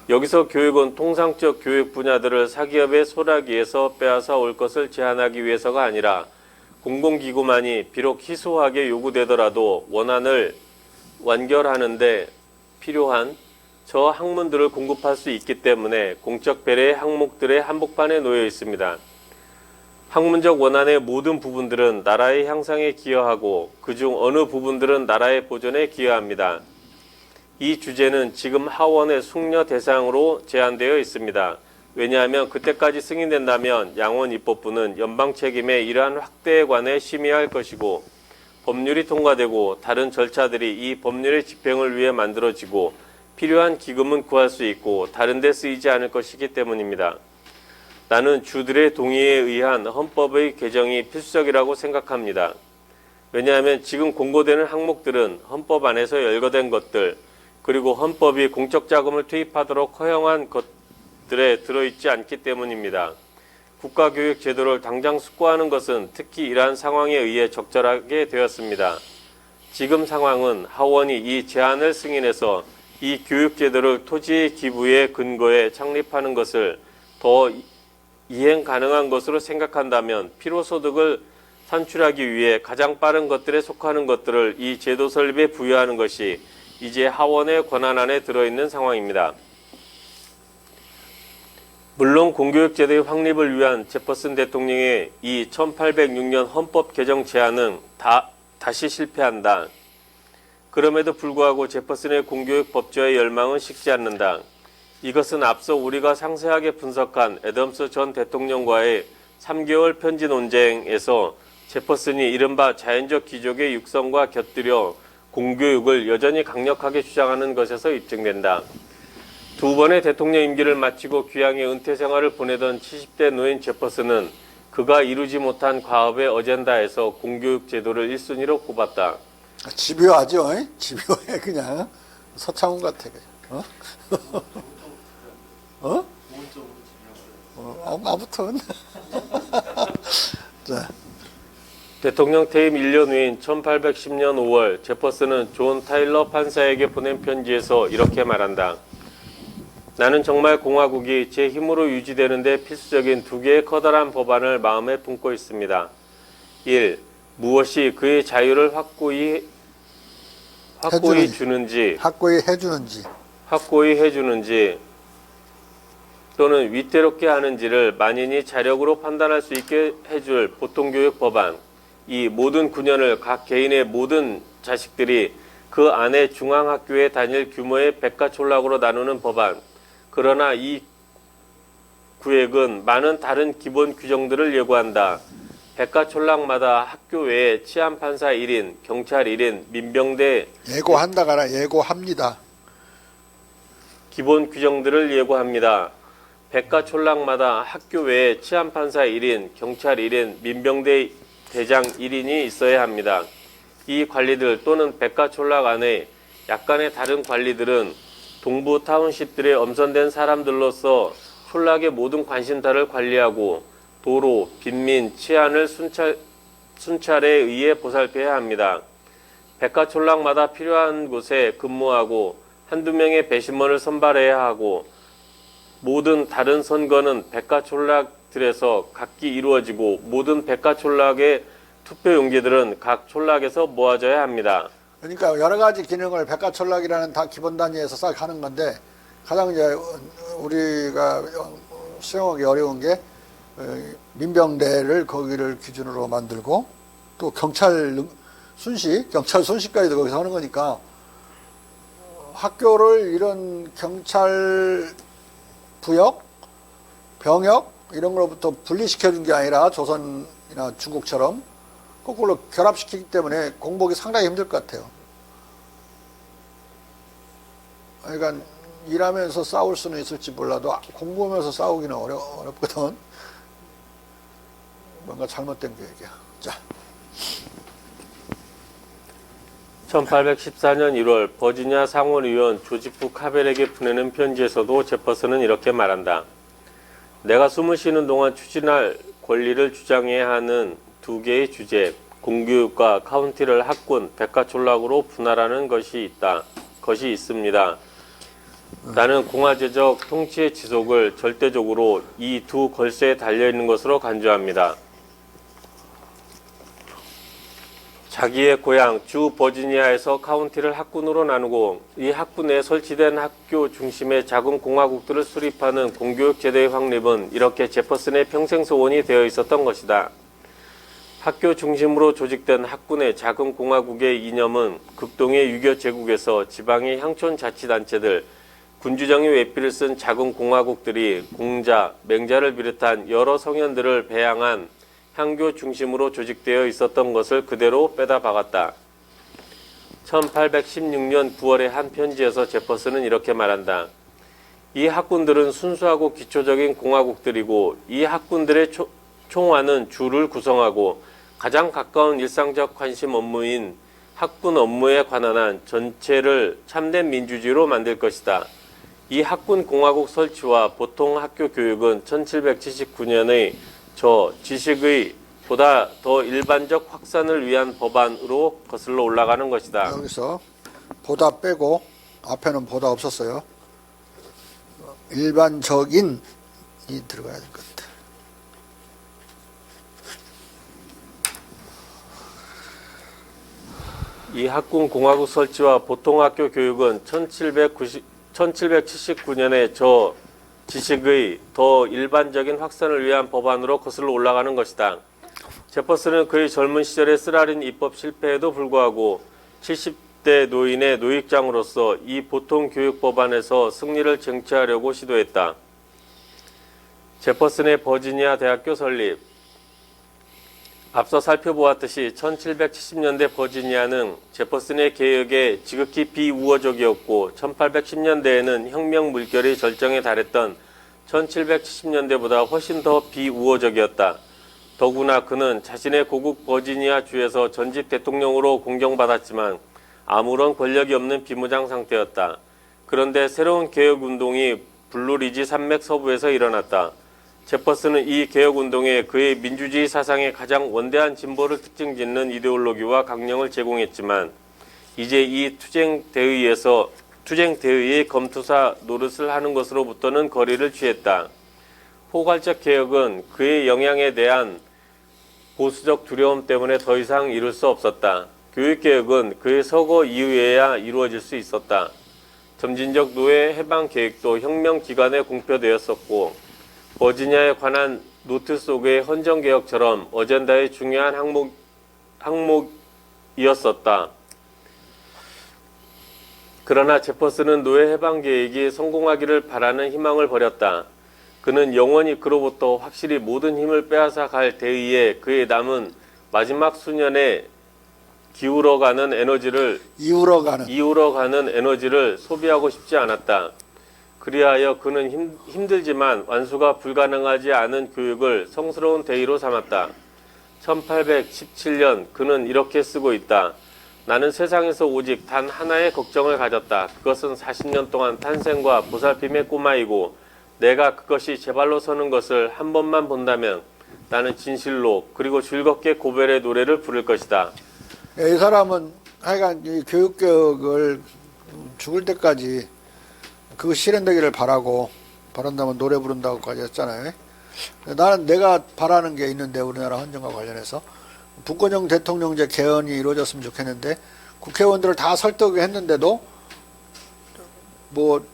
여기서 교육은 통상적 교육 분야들을 사기업의 소라기에서 빼앗아 올 것을 제한하기 위해서가 아니라 공공기구만이 비록 희소하게 요구되더라도 원안을 완결하는 데 필요한 저 학문들을 공급할 수 있기 때문에 공적 배려의 항목들의 한복판에 놓여 있습니다. 학문적 원안의 모든 부분들은 나라의 향상에 기여하고 그중 어느 부분들은 나라의 보존에 기여합니다. 이 주제는 지금 하원의 숙려 대상으로 제한되어 있습니다. 왜냐하면 그때까지 승인된다면 양원입법부는 연방 책임의 이러한 확대에 관해 심의할 것이고 법률이 통과되고 다른 절차들이 이 법률의 집행을 위해 만들어지고 필요한 기금은 구할 수 있고 다른 데 쓰이지 않을 것이기 때문입니다. 나는 주들의 동의에 의한 헌법의 개정이 필수적이라고 생각합니다. 왜냐하면 지금 공고되는 항목들은 헌법 안에서 열거된 것들, 그리고 헌법이 공적 자금을 투입하도록 허용한 것들에 들어있지 않기 때문입니다. 국가교육 제도를 당장 숙고하는 것은 특히 이러한 상황에 의해 적절하게 되었습니다. 지금 상황은 하원이 이 제안을 승인해서 이 교육 제도를 토지의 기부의 근거에 창립하는 것을 더 이행 가능한 것으로 생각한다면 필요소득을 산출하기 위해 가장 빠른 것들에 속하는 것들을 이 제도 설립에 부여하는 것이 이제 하원의 권한 안에 들어있는 상황입니다. 물론 공교육제도의 확립을 위한 제퍼슨 대통령의 이 1806년 헌법 개정 제안은 다시 실패한다. 그럼에도 불구하고 제퍼슨의 공교육 법제화의 열망은 식지 않는다. 이것은 앞서 우리가 상세하게 분석한 애덤스 전 대통령과의 3개월 편지 논쟁에서 제퍼슨이 이른바 자연적 귀족의 육성과 곁들여 공교육을 여전히 강력하게 주장하는 것에서 입증된다. 두 번의 대통령 임기를 마치고 귀향의 은퇴 생활을 보내던 70대 노인 제퍼슨은 그가 이루지 못한 과업의 어젠다에서 공교육 제도를 1순위로 꼽았다. 집요하죠. 집요해 그냥. 서창훈 같아. 어? 어? 아무튼. 자. 대통령 퇴임 1년 후인 1810년 5월 제퍼슨은 존 타일러 판사에게 보낸 편지에서 이렇게 말한다. 나는 정말 공화국이 제 힘으로 유지되는 데 필수적인 두 개의 커다란 법안을 마음에 품고 있습니다. 1. 무엇이 그의 자유를 확고히 주는지 확고히 해주는지 또는 위태롭게 하는지를 만인이 자력으로 판단할 수 있게 해줄 보통교육 법안. 이 모든 9년을 각 개인의 모든 자식들이 그 안에 중앙학교에 다닐 규모의 백가촌락으로 나누는 법안. 그러나 이 구획은 많은 다른 기본 규정들을 예고한다. 백가촌락마다 학교 외에 치안판사 1인, 경찰 1인, 민병대 예고한다가라 예고합니다. 기본 규정들을 예고합니다. 백가촌락마다 학교 외에 치안판사 1인, 경찰 1인, 민병대 대장 1인이 있어야 합니다. 이 관리들 또는 백가촌락 안에 약간의 다른 관리들은 동부 타운십들의 엄선된 사람들로서 촌락의 모든 관심사를 관리하고 도로, 빈민, 치안을 순찰에 의해 보살펴야 합니다. 백가촌락마다 필요한 곳에 근무하고 한두 명의 배심원을 선발해야 하고 모든 다른 선거는 백가촌락들에서 각기 이루어지고 모든 백가촌락의 투표용지들은 각 촌락에서 모아져야 합니다. 그러니까 여러 가지 기능을 백가촌락이라는 다 기본 단위에서 싹 하는 건데 가장 이제 우리가 수용하기 어려운 게 민병대를 거기를 기준으로 만들고 또 경찰 순시까지도 거기서 하는 거니까 학교를 이런 경찰 부역, 병역 이런 거로부터 분리시켜준 게 아니라 조선이나 중국처럼 거꾸로 결합시키기 때문에 공복이 상당히 힘들 것 같아요. 그러니까 일하면서 싸울 수는 있을지 몰라도 공부하면서 싸우기는 어렵거든. 뭔가 잘못된 계획이야. 자. 1814년 1월 버지니아 상원의원 조지프 카벨에게 보내는 편지에서도 제퍼슨은 이렇게 말한다. 내가 숨을 쉬는 동안 추진할 권리를 주장해야 하는 두 개의 주제, 공교육과 카운티를 학군, 백가촌락으로 분할하는 것이 있습니다. 나는 공화제적 통치의 지속을 절대적으로 이 두 걸쇠에 달려있는 것으로 간주합니다. 자기의 고향 주 버지니아에서 카운티를 학군으로 나누고 이 학군에 설치된 학교 중심의 작은 공화국들을 수립하는 공교육 제도의 확립은 이렇게 제퍼슨의 평생 소원이 되어 있었던 것이다. 학교 중심으로 조직된 학군의 작은 공화국의 이념은 극동의 유교 제국에서 지방의 향촌 자치단체들, 군주정의 외피를 쓴 작은 공화국들이 공자, 맹자를 비롯한 여러 성현들을 배양한 향교 중심으로 조직되어 있었던 것을 그대로 빼다 박았다. 1816년 9월의 한 편지에서 제퍼슨은 이렇게 말한다. 이 학군들은 순수하고 기초적인 공화국들이고 이 학군들의 총화는 주를 구성하고 가장 가까운 일상적 관심 업무인 학군 업무에 관한 한 전체를 참된 민주주의로 만들 것이다. 이 학군 공화국 설치와 보통 학교 교육은 1779년의 저 지식의 보다 더 일반적 확산을 위한 법안으로 거슬러 올라가는 것이다. 여기서 보다 빼고 앞에는 보다 없었어요. 일반적인이 들어가야 될 것 같아. 이 학군 공화국 설치와 보통 학교 교육은 1779년에 저 지식의 더 일반적인 확산을 위한 법안으로 거슬러 올라가는 것이다. 제퍼슨은 그의 젊은 시절의 쓰라린 입법 실패에도 불구하고 70대 노인의 노익장으로서 이 보통 교육 법안에서 승리를 쟁취하려고 시도했다. 제퍼슨의 버지니아 대학교 설립. 앞서 살펴보았듯이 1770년대 버지니아는 제퍼슨의 개혁에 지극히 비우호적이었고 1810년대에는 혁명 물결이 절정에 달했던 1770년대보다 훨씬 더 비우호적이었다. 더구나 그는 자신의 고국 버지니아 주에서 전직 대통령으로 공경받았지만 아무런 권력이 없는 비무장 상태였다. 그런데 새로운 개혁운동이 블루리지 산맥 서부에서 일어났다. 제퍼슨은 이 개혁운동에 그의 민주주의 사상의 가장 원대한 진보를 특징짓는 이데올로기와 강령을 제공했지만 이제 이 투쟁대의의 검투사 노릇을 하는 것으로부터는 거리를 취했다. 포괄적 개혁은 그의 영향에 대한 보수적 두려움 때문에 더 이상 이룰 수 없었다. 교육개혁은 그의 서거 이후에야 이루어질 수 있었다. 점진적 노예 해방 계획도 혁명 기간에 공표되었었고 버지니아에 관한 노트 속의 헌정개혁처럼 어젠다의 중요한 항목이었었다. 그러나 제퍼슨은 노예 해방 계획이 성공하기를 바라는 희망을 버렸다. 그는 영원히 그로부터 확실히 모든 힘을 빼앗아 갈 대의에 그의 남은 마지막 수년에 이울어가는 에너지를 소비하고 싶지 않았다. 그리하여 그는 힘들지만 완수가 불가능하지 않은 교육을 성스러운 대의로 삼았다. 1817년 그는 이렇게 쓰고 있다. 나는 세상에서 오직 단 하나의 걱정을 가졌다. 그것은 40년 동안 탄생과 보살핌의 꼬마이고 내가 그것이 제 발로 서는 것을 한 번만 본다면 나는 진실로 그리고 즐겁게 고벨의 노래를 부를 것이다. 이 사람은 하여간 이 교육개혁을 죽을 때까지 그거 실현되기를 바란다면 노래 부른다고까지 했잖아요. 나는 내가 바라는 게 있는데 우리나라 헌정과 관련해서 분권형 대통령제 개헌이 이루어졌으면 좋겠는데 국회의원들을 다 설득했는데도 뭐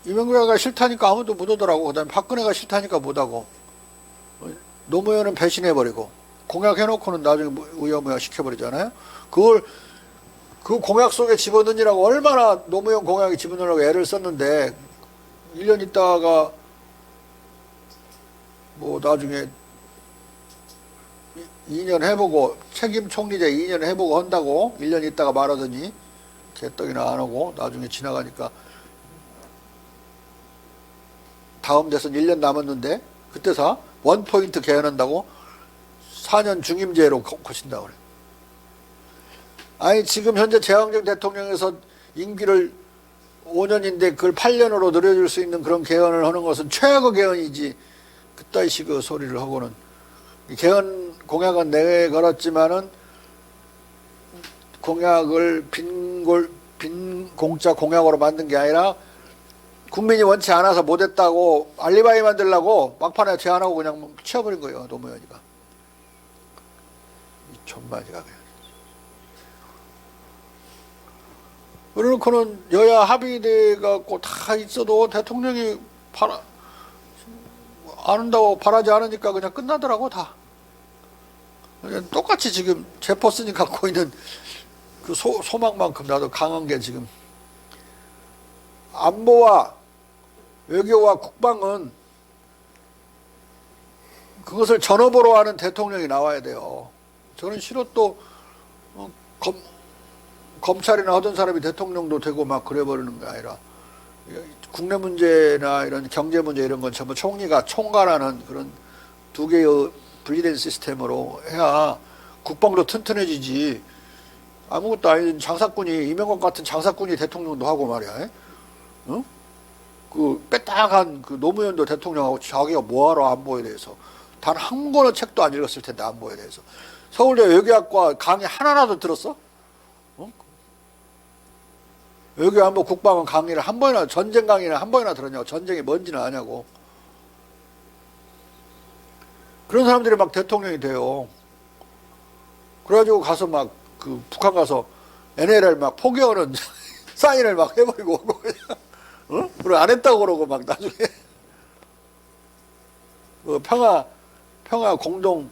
이명박가 싫다니까 아무도 못 오더라고. 그다음에 박근혜가 싫다니까 못 하고 노무현은 배신해버리고 공약해놓고는 나중에 우여무여 시켜버리잖아요. 그걸 그 공약 속에 집어넣으라고 얼마나 노무현 공약에 집어넣으라고 애를 썼는데 1년 있다가 뭐 나중에 2년 해보고 책임 총리제 2년 해보고 한다고 1년 있다가 말하더니 개떡이나 안 오고 나중에 지나가니까 다음 대선 1년 남았는데 그때서 원포인트 개헌한다고 4년 중임제로 고친다고 그래. 아니 지금 현재 재왕정 대통령에서 임기를 5년인데 그걸 8년으로 늘려줄 수 있는 그런 개헌을 하는 것은 최악의 개헌이지. 그따위 식의 소리를 하고는. 개헌 공약은 내에 걸었지만은 공약을 빈 공짜 공약으로 만든 게 아니라 국민이 원치 않아서 못했다고 알리바이 만들려고 막판에 제안하고 그냥 치워버린 거예요. 노무현이가. 이 천마지가 그냥. 그러놓고는 여야 합의돼 갖고 다 있어도 대통령이 안 한다고 바라지 않으니까 그냥 끝나더라고 다. 그냥 똑같이 지금 제퍼슨이 갖고 있는 그 소망만큼 나도 강한 게 지금 안보와 외교와 국방은 그것을 전업으로 하는 대통령이 나와야 돼요. 저는 싫어 또 검찰이나 하던 사람이 대통령도 되고 막 그래버리는 게 아니라 국내 문제나 이런 경제 문제 이런 건 전부 총리가 총괄하는 그런 두 개의 분리된 시스템으로 해야 국방도 튼튼해지지. 아무것도 아닌 장사꾼이 이명박 같은 장사꾼이 대통령도 하고 말이야. 어? 그 빼딱한 그 노무현도 대통령하고 자기가 뭐하러 안보에 대해서 단 한 권의 책도 안 읽었을 텐데 안보에 대해서. 서울대 외교학과 강의 하나라도 들었어? 어? 외교 안보 국방은 강의를 한 번이나 전쟁 강의를 한 번이나 들었냐고. 전쟁이 뭔지는 아냐고. 그런 사람들이 막 대통령이 돼요. 그래가지고 가서 막 그 북한 가서 NLL 막 포기하는 사인을 막 해버리고 오고 그냥 어? 그리고 안 했다고 그러고 막 나중에 그 평화 공동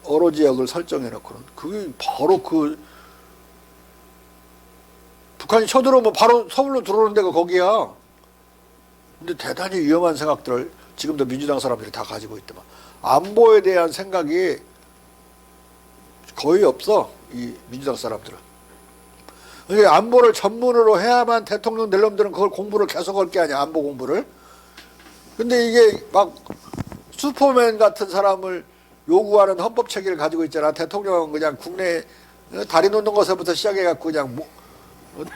어로 지역을 설정해놓고는 그게 바로 그 북한이 쳐들어오면 바로 서울로 들어오는 데가 거기야. 근데 대단히 위험한 생각들을 지금도 민주당 사람들이 다 가지고 있더만. 안보에 대한 생각이 거의 없어. 이 민주당 사람들은. 이게 안보를 전문으로 해야만 대통령 될 놈들은 그걸 공부를 계속 할 게 아니야. 안보 공부를. 근데 이게 막 슈퍼맨 같은 사람을 요구하는 헌법 체계를 가지고 있잖아. 대통령은 그냥 국내 다리 놓는 것부터 시작해갖고 그냥 뭐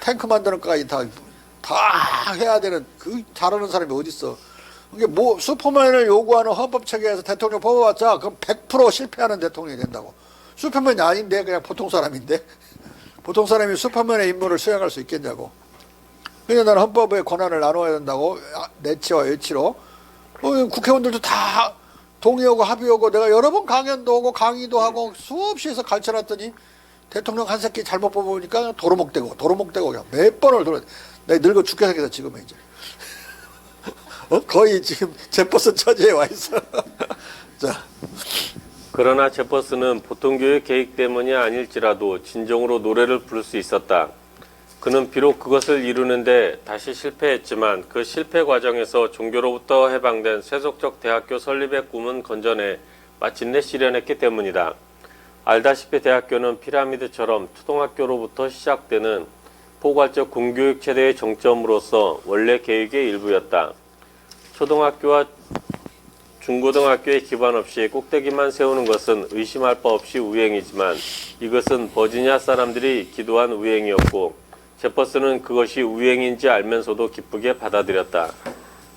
탱크 만드는 것까지 다 해야 되는 그 잘하는 사람이 어딨어. 이게 뭐 슈퍼맨을 요구하는 헌법 체계에서 대통령 뽑아봤자 그럼 100% 실패하는 대통령이 된다고. 슈퍼맨이 아닌데 그냥 보통 사람인데 보통 사람이 슈퍼맨의 임무를 수행할 수 있겠냐고. 그냥 나는 헌법의 권한을 나눠야 된다고 내치와 외치로 국회의원들도 다 동의하고 합의하고 내가 여러 번 강연도 하고 강의도 하고 수없이 해서 가르쳐놨더니 대통령 한 새끼 잘못 뽑으니까 도로목대고 그냥 몇 번을 내가 늙어 죽겠어 지금은 이제. 거의 지금 제퍼슨 처지에 와 있어. 자. 그러나 제퍼슨은 보통교육 계획 때문이 아닐지라도 진정으로 노래를 부를 수 있었다. 그는 비록 그것을 이루는데 다시 실패했지만 그 실패 과정에서 종교로부터 해방된 세속적 대학교 설립의 꿈은 건전해 마침내 실현했기 때문이다. 알다시피 대학교는 피라미드처럼 초등학교로부터 시작되는 포괄적 공교육 체대의 정점으로서 원래 계획의 일부였다. 초등학교와 중고등학교에 기반 없이 꼭대기만 세우는 것은 의심할 바 없이 우행이지만 이것은 버지니아 사람들이 기도한 우행이었고 제퍼슨은 그것이 우행인지 알면서도 기쁘게 받아들였다.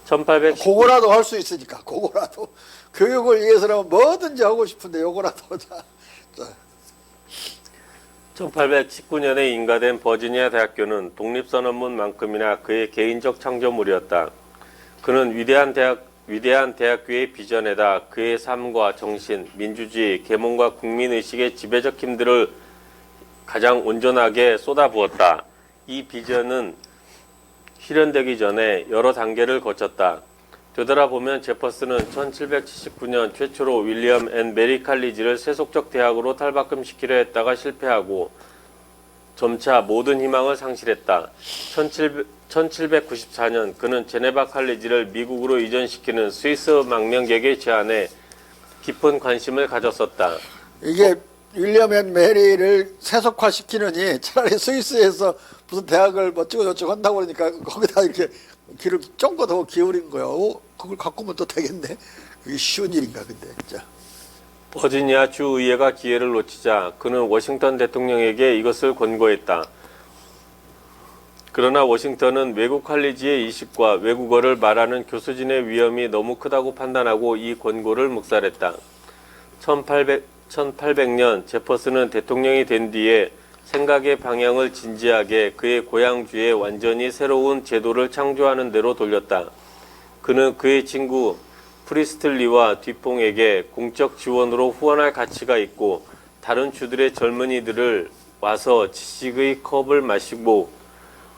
1810 그거라도 할 수 있으니까 그거라도 교육을 위해서라면 뭐든지 하고 싶은데 요거라도 자. 1819년에 인가된 버지니아 대학교는 독립선언문만큼이나 그의 개인적 창조물이었다. 그는 위대한 대학교의 비전에다 그의 삶과 정신, 민주주의, 계몽과 국민의식의 지배적 힘들을 가장 온전하게 쏟아부었다. 이 비전은 실현되기 전에 여러 단계를 거쳤다. 되돌아보면 제퍼슨은 1779년 최초로 윌리엄 앤 메리 칼리지를 세속적 대학으로 탈바꿈시키려 했다가 실패하고 점차 모든 희망을 상실했다. 1794년 그는 제네바 칼리지를 미국으로 이전시키는 스위스 망명객의 제안에 깊은 관심을 가졌었다. 이게 윌리엄 앤 메리를 세속화시키느니 차라리 스위스에서 무슨 대학을 뭐 어쩌고저쩌고 한다고 그러니까 거기다 이렇게 귀를 좀 더 기울인 거야. 그걸 갖고 오면 또 되겠네. 그게 쉬운 일인가 근데 진짜. 버지니아 주의회가 기회를 놓치자 그는 워싱턴 대통령에게 이것을 권고했다. 그러나 워싱턴은 외국 칼리지의 이식과 외국어를 말하는 교수진의 위험이 너무 크다고 판단하고 이 권고를 묵살했다. 1800년 제퍼슨은 대통령이 된 뒤에 생각의 방향을 진지하게 그의 고향주에 완전히 새로운 제도를 창조하는 데로 돌렸다. 그는 그의 친구 프리스틀리와 뒷봉에게 공적 지원으로 후원할 가치가 있고 다른 주들의 젊은이들을 와서 지식의 컵을 마시고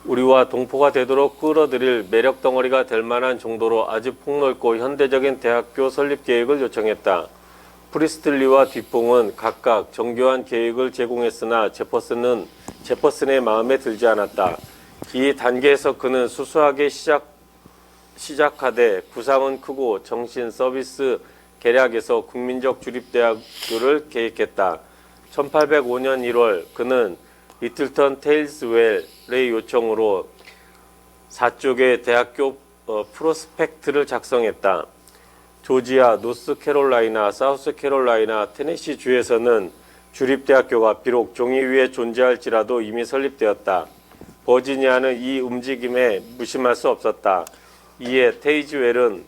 우리와 동포가 되도록 끌어들일 매력 덩어리가 될 만한 정도로 아주 폭넓고 현대적인 대학교 설립 계획을 요청했다. 프리스틀리와 뒷봉은 각각 정교한 계획을 제공했으나 제퍼슨의 마음에 들지 않았다. 이 단계에서 그는 수수하게 시작하되 구상은 크고 정신 서비스 계략에서 국민적 주립대학교를 계획했다. 1805년 1월 그는 리틀턴 테일스웰의 요청으로 4쪽의 대학교 프로스펙트를 작성했다. 조지아, 노스캐롤라이나, 사우스캐롤라이나, 테네시 주에서는 주립대학교가 비록 종이 위에 존재할지라도 이미 설립되었다. 버지니아는 이 움직임에 무심할 수 없었다. 이에 테이즈웰은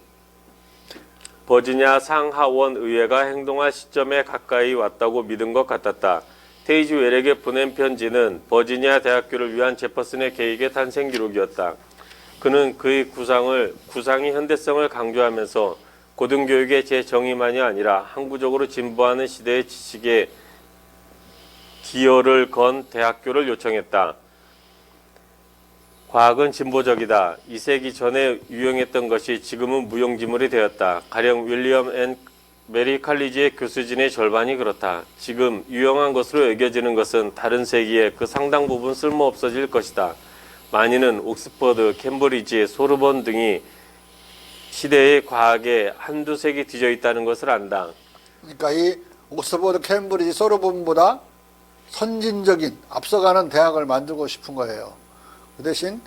버지니아 상하원 의회가 행동할 시점에 가까이 왔다고 믿은 것 같았다. 테이즈웰에게 보낸 편지는 버지니아 대학교를 위한 제퍼슨의 계획의 탄생 기록이었다. 그는 그의 구상이 현대성을 강조하면서 고등교육의 재정의만이 아니라 항구적으로 진보하는 시대의 지식에 기여를 건 대학교를 요청했다. 과학은 진보적이다. 2세기 전에 유행했던 것이 지금은 무용지물이 되었다. 가령 윌리엄 앤 메리 칼리지의 교수진의 절반이 그렇다. 지금 유용한 것으로 여겨지는 것은 다른 세기에 그 상당 부분 쓸모없어질 것이다. 많이는 옥스퍼드, 캠브리지, 소르본 등이 시대의 과학에 한두 세기 뒤져 있다는 것을 안다. 그러니까 이 옥스퍼드, 케임브리지, 소르본보다 선진적인 앞서가는 대학을 만들고 싶은 거예요. 그 대신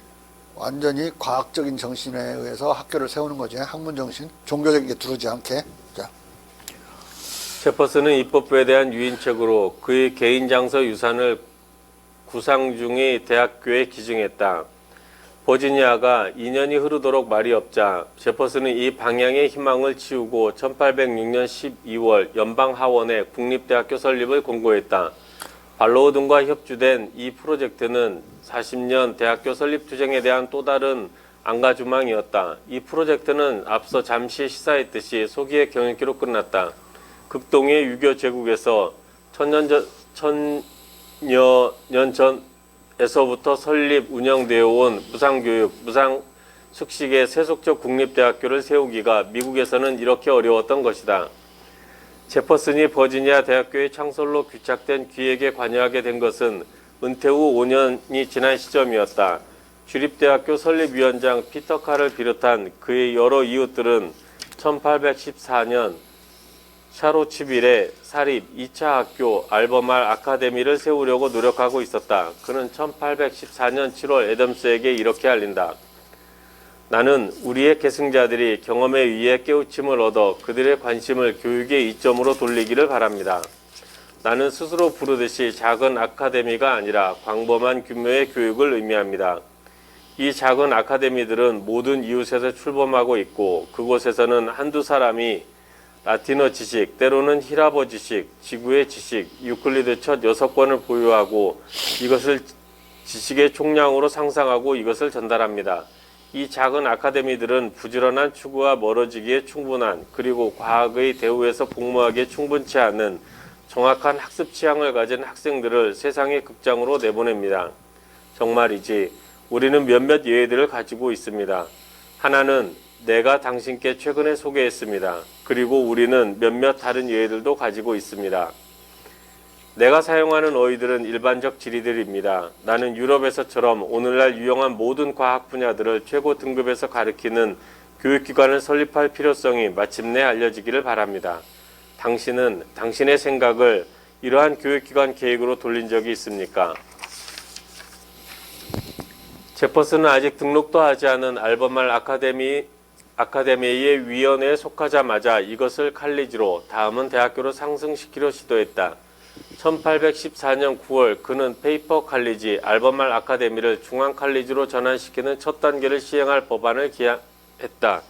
완전히 과학적인 정신에 의해서 학교를 세우는 거죠. 학문 정신, 종교적인 게 두르지 않게. 자, 제퍼슨은 입법부에 대한 유인책으로 그의 개인 장서 유산을 구상 중의 대학교에 기증했다. 버지니아가 2년이 흐르도록 말이 없자 제퍼슨은 이 방향의 희망을 치우고 1806년 12월 연방 하원에 국립대학교 설립을 공고했다. 발로우든과 협주된 이 프로젝트는 40년 대학교 설립 투쟁에 대한 또 다른 안가주망이었다. 이 프로젝트는 앞서 잠시 시사했듯이 소기의 경읽기로 끝났다. 극동의 유교 제국에서 천여 년 전에서부터 설립 운영되어 온 무상교육, 무상숙식의 세속적 국립대학교를 세우기가 미국에서는 이렇게 어려웠던 것이다. 제퍼슨이 버지니아 대학교의 창설로 귀착된 기획에 관여하게 된 것은 은퇴 후 5년이 지난 시점이었다. 주립대학교 설립위원장 피터 칼을 비롯한 그의 여러 이웃들은 1814년 샤로츠빌에 사립 2차 학교 알버말 아카데미를 세우려고 노력하고 있었다. 그는 1814년 7월 애덤스에게 이렇게 알린다. 나는 우리의 계승자들이 경험에 의해 깨우침을 얻어 그들의 관심을 교육의 이점으로 돌리기를 바랍니다. 나는 스스로 부르듯이 작은 아카데미가 아니라 광범한 규모의 교육을 의미합니다. 이 작은 아카데미들은 모든 이웃에서 출범하고 있고 그곳에서는 한두 사람이 라틴어 지식, 때로는 히라버 지식, 지구의 지식, 유클리드 첫 6권을 보유하고 이것을 지식의 총량으로 상상하고 이것을 전달합니다. 이 작은 아카데미들은 부지런한 추구와 멀어지기에 충분한 그리고 과학의 대우에서 복무하기에 충분치 않은 정확한 학습 취향을 가진 학생들을 세상의 극장으로 내보냅니다. 정말이지 우리는 몇몇 예외들을 가지고 있습니다. 하나는 내가 당신께 최근에 소개했습니다. 그리고 우리는 몇몇 다른 예외들도 가지고 있습니다. 내가 사용하는 어휘들은 일반적 지리들입니다. 나는 유럽에서처럼 오늘날 유용한 모든 과학 분야들을 최고 등급에서 가르치는 교육기관을 설립할 필요성이 마침내 알려지기를 바랍니다. 당신은 당신의 생각을 이러한 교육기관 계획으로 돌린 적이 있습니까? 제퍼슨은 아직 등록도 하지 않은 알버말 아카데미의 위원회에 속하자마자 이것을 칼리지로 다음은 대학교로 상승시키려 시도했다. 1814년 9월 그는 페이퍼 칼리지 알버말 아카데미를 중앙 칼리지로 전환시키는 첫 단계를 시행할 법안을 기한했다.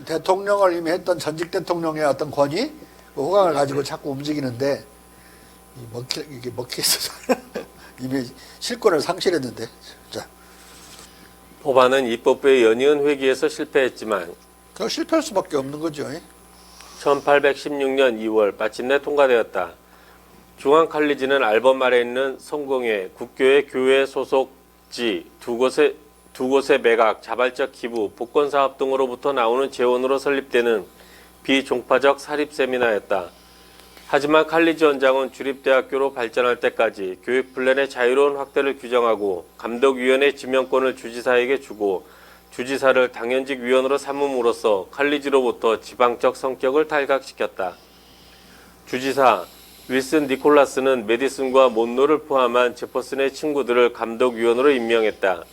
대통령을 이미 했던 전직 대통령의 어떤 권위, 그 호강을 가지고 자꾸 움직이는데 이게 먹혀 있어서 이미 실권을 상실했는데. 자, 법안은 입법부의 연이은 회기에서 실패했지만 그 실패할 수밖에 없는 거죠. 1816년 2월 마침내 통과되었다. 중앙 칼리지는 알버말에 있는 성공회, 국교의 교회 소속지, 두 곳의 매각, 자발적 기부, 복권 사업 등으로부터 나오는 재원으로 설립되는 비종파적 사립 세미나였다. 하지만 칼리지 원장은 주립대학교로 발전할 때까지 교육 플랜의 자유로운 확대를 규정하고 감독위원회 지명권을 주지사에게 주고 주지사를 당연직 위원으로 삼음으로써 칼리지로부터 지방적 성격을 탈각시켰다. 주지사 윌슨 니콜라스는 메디슨과 몬로를 포함한 제퍼슨의 친구들을 감독위원으로 임명했다.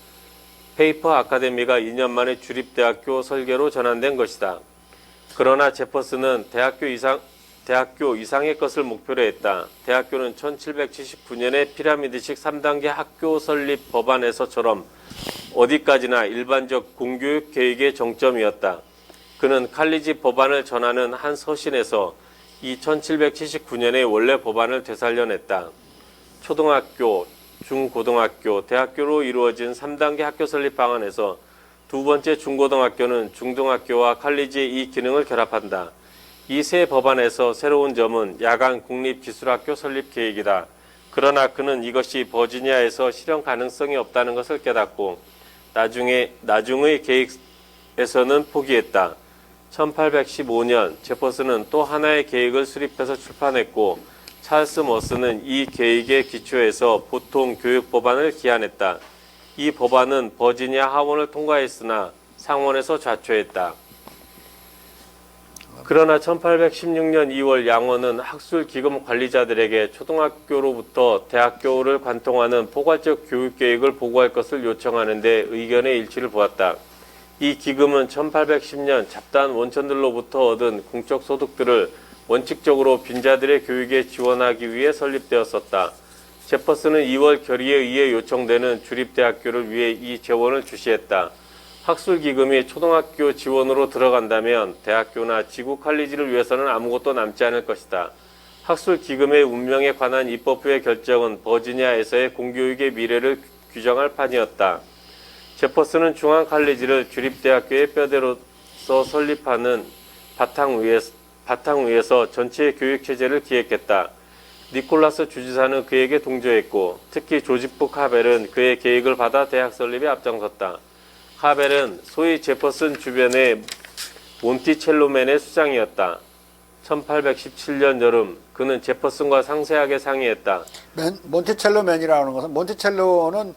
페이퍼 아카데미가 2년 만에 주립대학교 설계로 전환된 것이다. 그러나 제퍼슨은 대학교 이상의 것을 목표로 했다. 대학교는 1779년의 피라미드식 3단계 학교 설립 법안에서처럼 어디까지나 일반적 공교육 계획의 정점이었다. 그는 칼리지 법안을 전하는 한 서신에서 이 1779년의 원래 법안을 되살려냈다. 초등학교, 중고등학교, 대학교로 이루어진 3단계 학교 설립 방안에서 두 번째 중고등학교는 중등학교와 칼리지의 이 기능을 결합한다. 이 새 법안에서 새로운 점은 야간 국립기술학교 설립 계획이다. 그러나 그는 이것이 버지니아에서 실현 가능성이 없다는 것을 깨닫고 나중의 계획에서는 포기했다. 1815년 제퍼슨은 또 하나의 계획을 수립해서 출판했고 찰스 머스는 이 계획에 기초해서 보통 교육 법안을 기한했다. 이 법안은 버지니아 하원을 통과했으나 상원에서 좌초했다. 그러나 1816년 2월 양원은 학술 기금 관리자들에게 초등학교로부터 대학교를 관통하는 포괄적 교육 계획을 보고할 것을 요청하는 데 의견의 일치를 보았다. 이 기금은 1810년 잡다한 원천들로부터 얻은 공적 소득들을 원칙적으로 빈자들의 교육에 지원하기 위해 설립되었었다. 제퍼슨은 2월 결의에 의해 요청되는 주립대학교를 위해 이 재원을 주시했다. 학술기금이 초등학교 지원으로 들어간다면 대학교나 지구 칼리지를 위해서는 아무것도 남지 않을 것이다. 학술기금의 운명에 관한 입법부의 결정은 버지니아에서의 공교육의 미래를 규정할 판이었다. 제퍼슨은 중앙 칼리지를 주립대학교의 뼈대로서 설립하는 바탕 위에서 전체 교육체제를 기획했다. 니콜라스 주지사는 그에게 동조했고 특히 조지프 카벨은 그의 계획을 받아 대학 설립에 앞장섰다. 카벨은 소위 제퍼슨 주변의 몬티첼로맨의 수장이었다. 1817년 여름 그는 제퍼슨과 상세하게 상의했다. 몬티첼로맨이라는 것은 몬티첼로는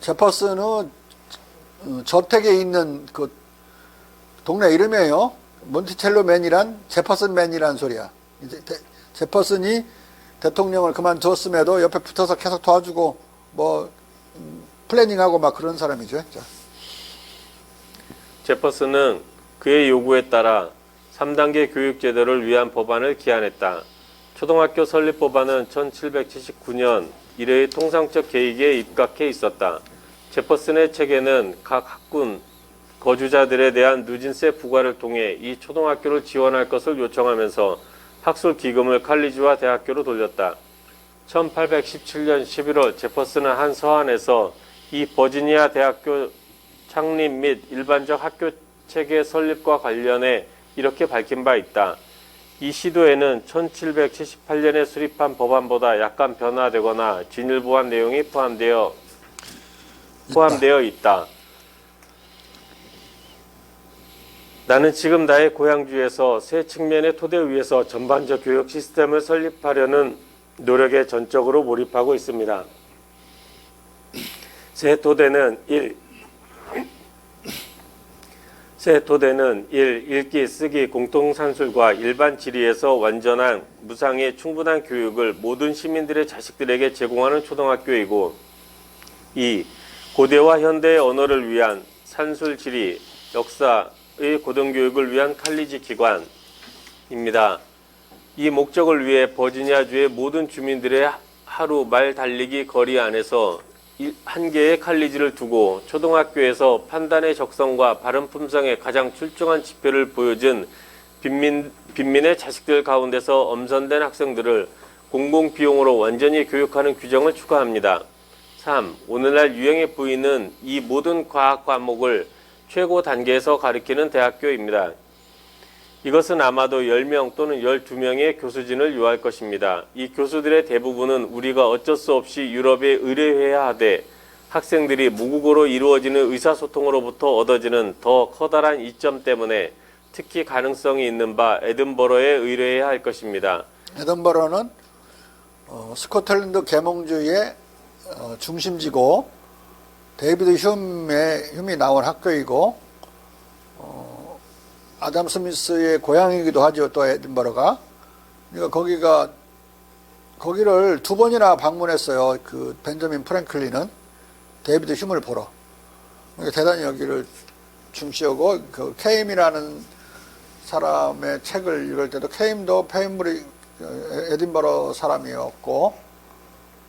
제퍼슨은 저택에 있는 그 동네 이름이에요. 몬티첼로맨이란 제퍼슨맨이란 소리야. 이제 제퍼슨이 대통령을 그만두었음에도 옆에 붙어서 계속 도와주고 뭐 플래닝하고 막 그런 사람이죠. 자. 제퍼슨은 그의 요구에 따라 3단계 교육제도를 위한 법안을 기한했다. 초등학교 설립 법안은 1779년 이래의 통상적 계획에 입각해 있었다. 제퍼슨의 책에는 각 학군 거주자들에 대한 누진세 부과를 통해 이 초등학교를 지원할 것을 요청하면서 학술 기금을 칼리지와 대학교로 돌렸다. 1817년 11월 제퍼슨은 한 서한에서 이 버지니아 대학교 창립 및 일반적 학교 체계 설립과 관련해 이렇게 밝힌 바 있다. 이 시도에는 1778년에 수립한 법안보다 약간 변화되거나 진일보한 내용이 포함되어 있다. 나는 지금 나의 고향주에서 세 측면의 토대 위에서 전반적 교육 시스템을 설립하려는 노력에 전적으로 몰입하고 있습니다. 새 토대는 1. 읽기, 쓰기, 공통산술과 일반 지리에서 완전한 무상의 충분한 교육을 모든 시민들의 자식들에게 제공하는 초등학교이고 2. 고대와 현대의 언어를 위한 산술, 지리, 역사의 고등교육을 위한 칼리지 기관입니다. 이 목적을 위해 버지니아주의 모든 주민들의 하루 말 달리기 거리 안에서 한 개의 칼리지를 두고 초등학교에서 판단의 적성과 발음 품성의 가장 출중한 지표를 보여준 빈민의 자식들 가운데서 엄선된 학생들을 공공비용으로 완전히 교육하는 규정을 추가합니다. 3. 오늘날 유행에 보이는 이 모든 과학 과목을 최고 단계에서 가르치는 대학교입니다. 이것은 아마도 10명 또는 12명의 교수진을 요할 것입니다. 이 교수들의 대부분은 우리가 어쩔 수 없이 유럽에 의뢰해야 하되 학생들이 모국어로 이루어지는 의사소통으로부터 얻어지는 더 커다란 이점 때문에 특히 가능성이 있는 바 에든버러에 의뢰해야 할 것입니다. 에든버러는 스코틀랜드 계몽주의 중심지고 데이비드 흉이 나온 학교이고 아담 스미스의 고향이기도 하죠. 또 에든버러가. 그러니까 거기를 두 번이나 방문했어요. 그 벤저민 프랭클린은 데이비드 흉을 보러. 그러니까 대단히 여기를 중시하고 그 케임이라는 사람의 책을 읽을 때도 케임도 페인부리 에든버러 사람이었고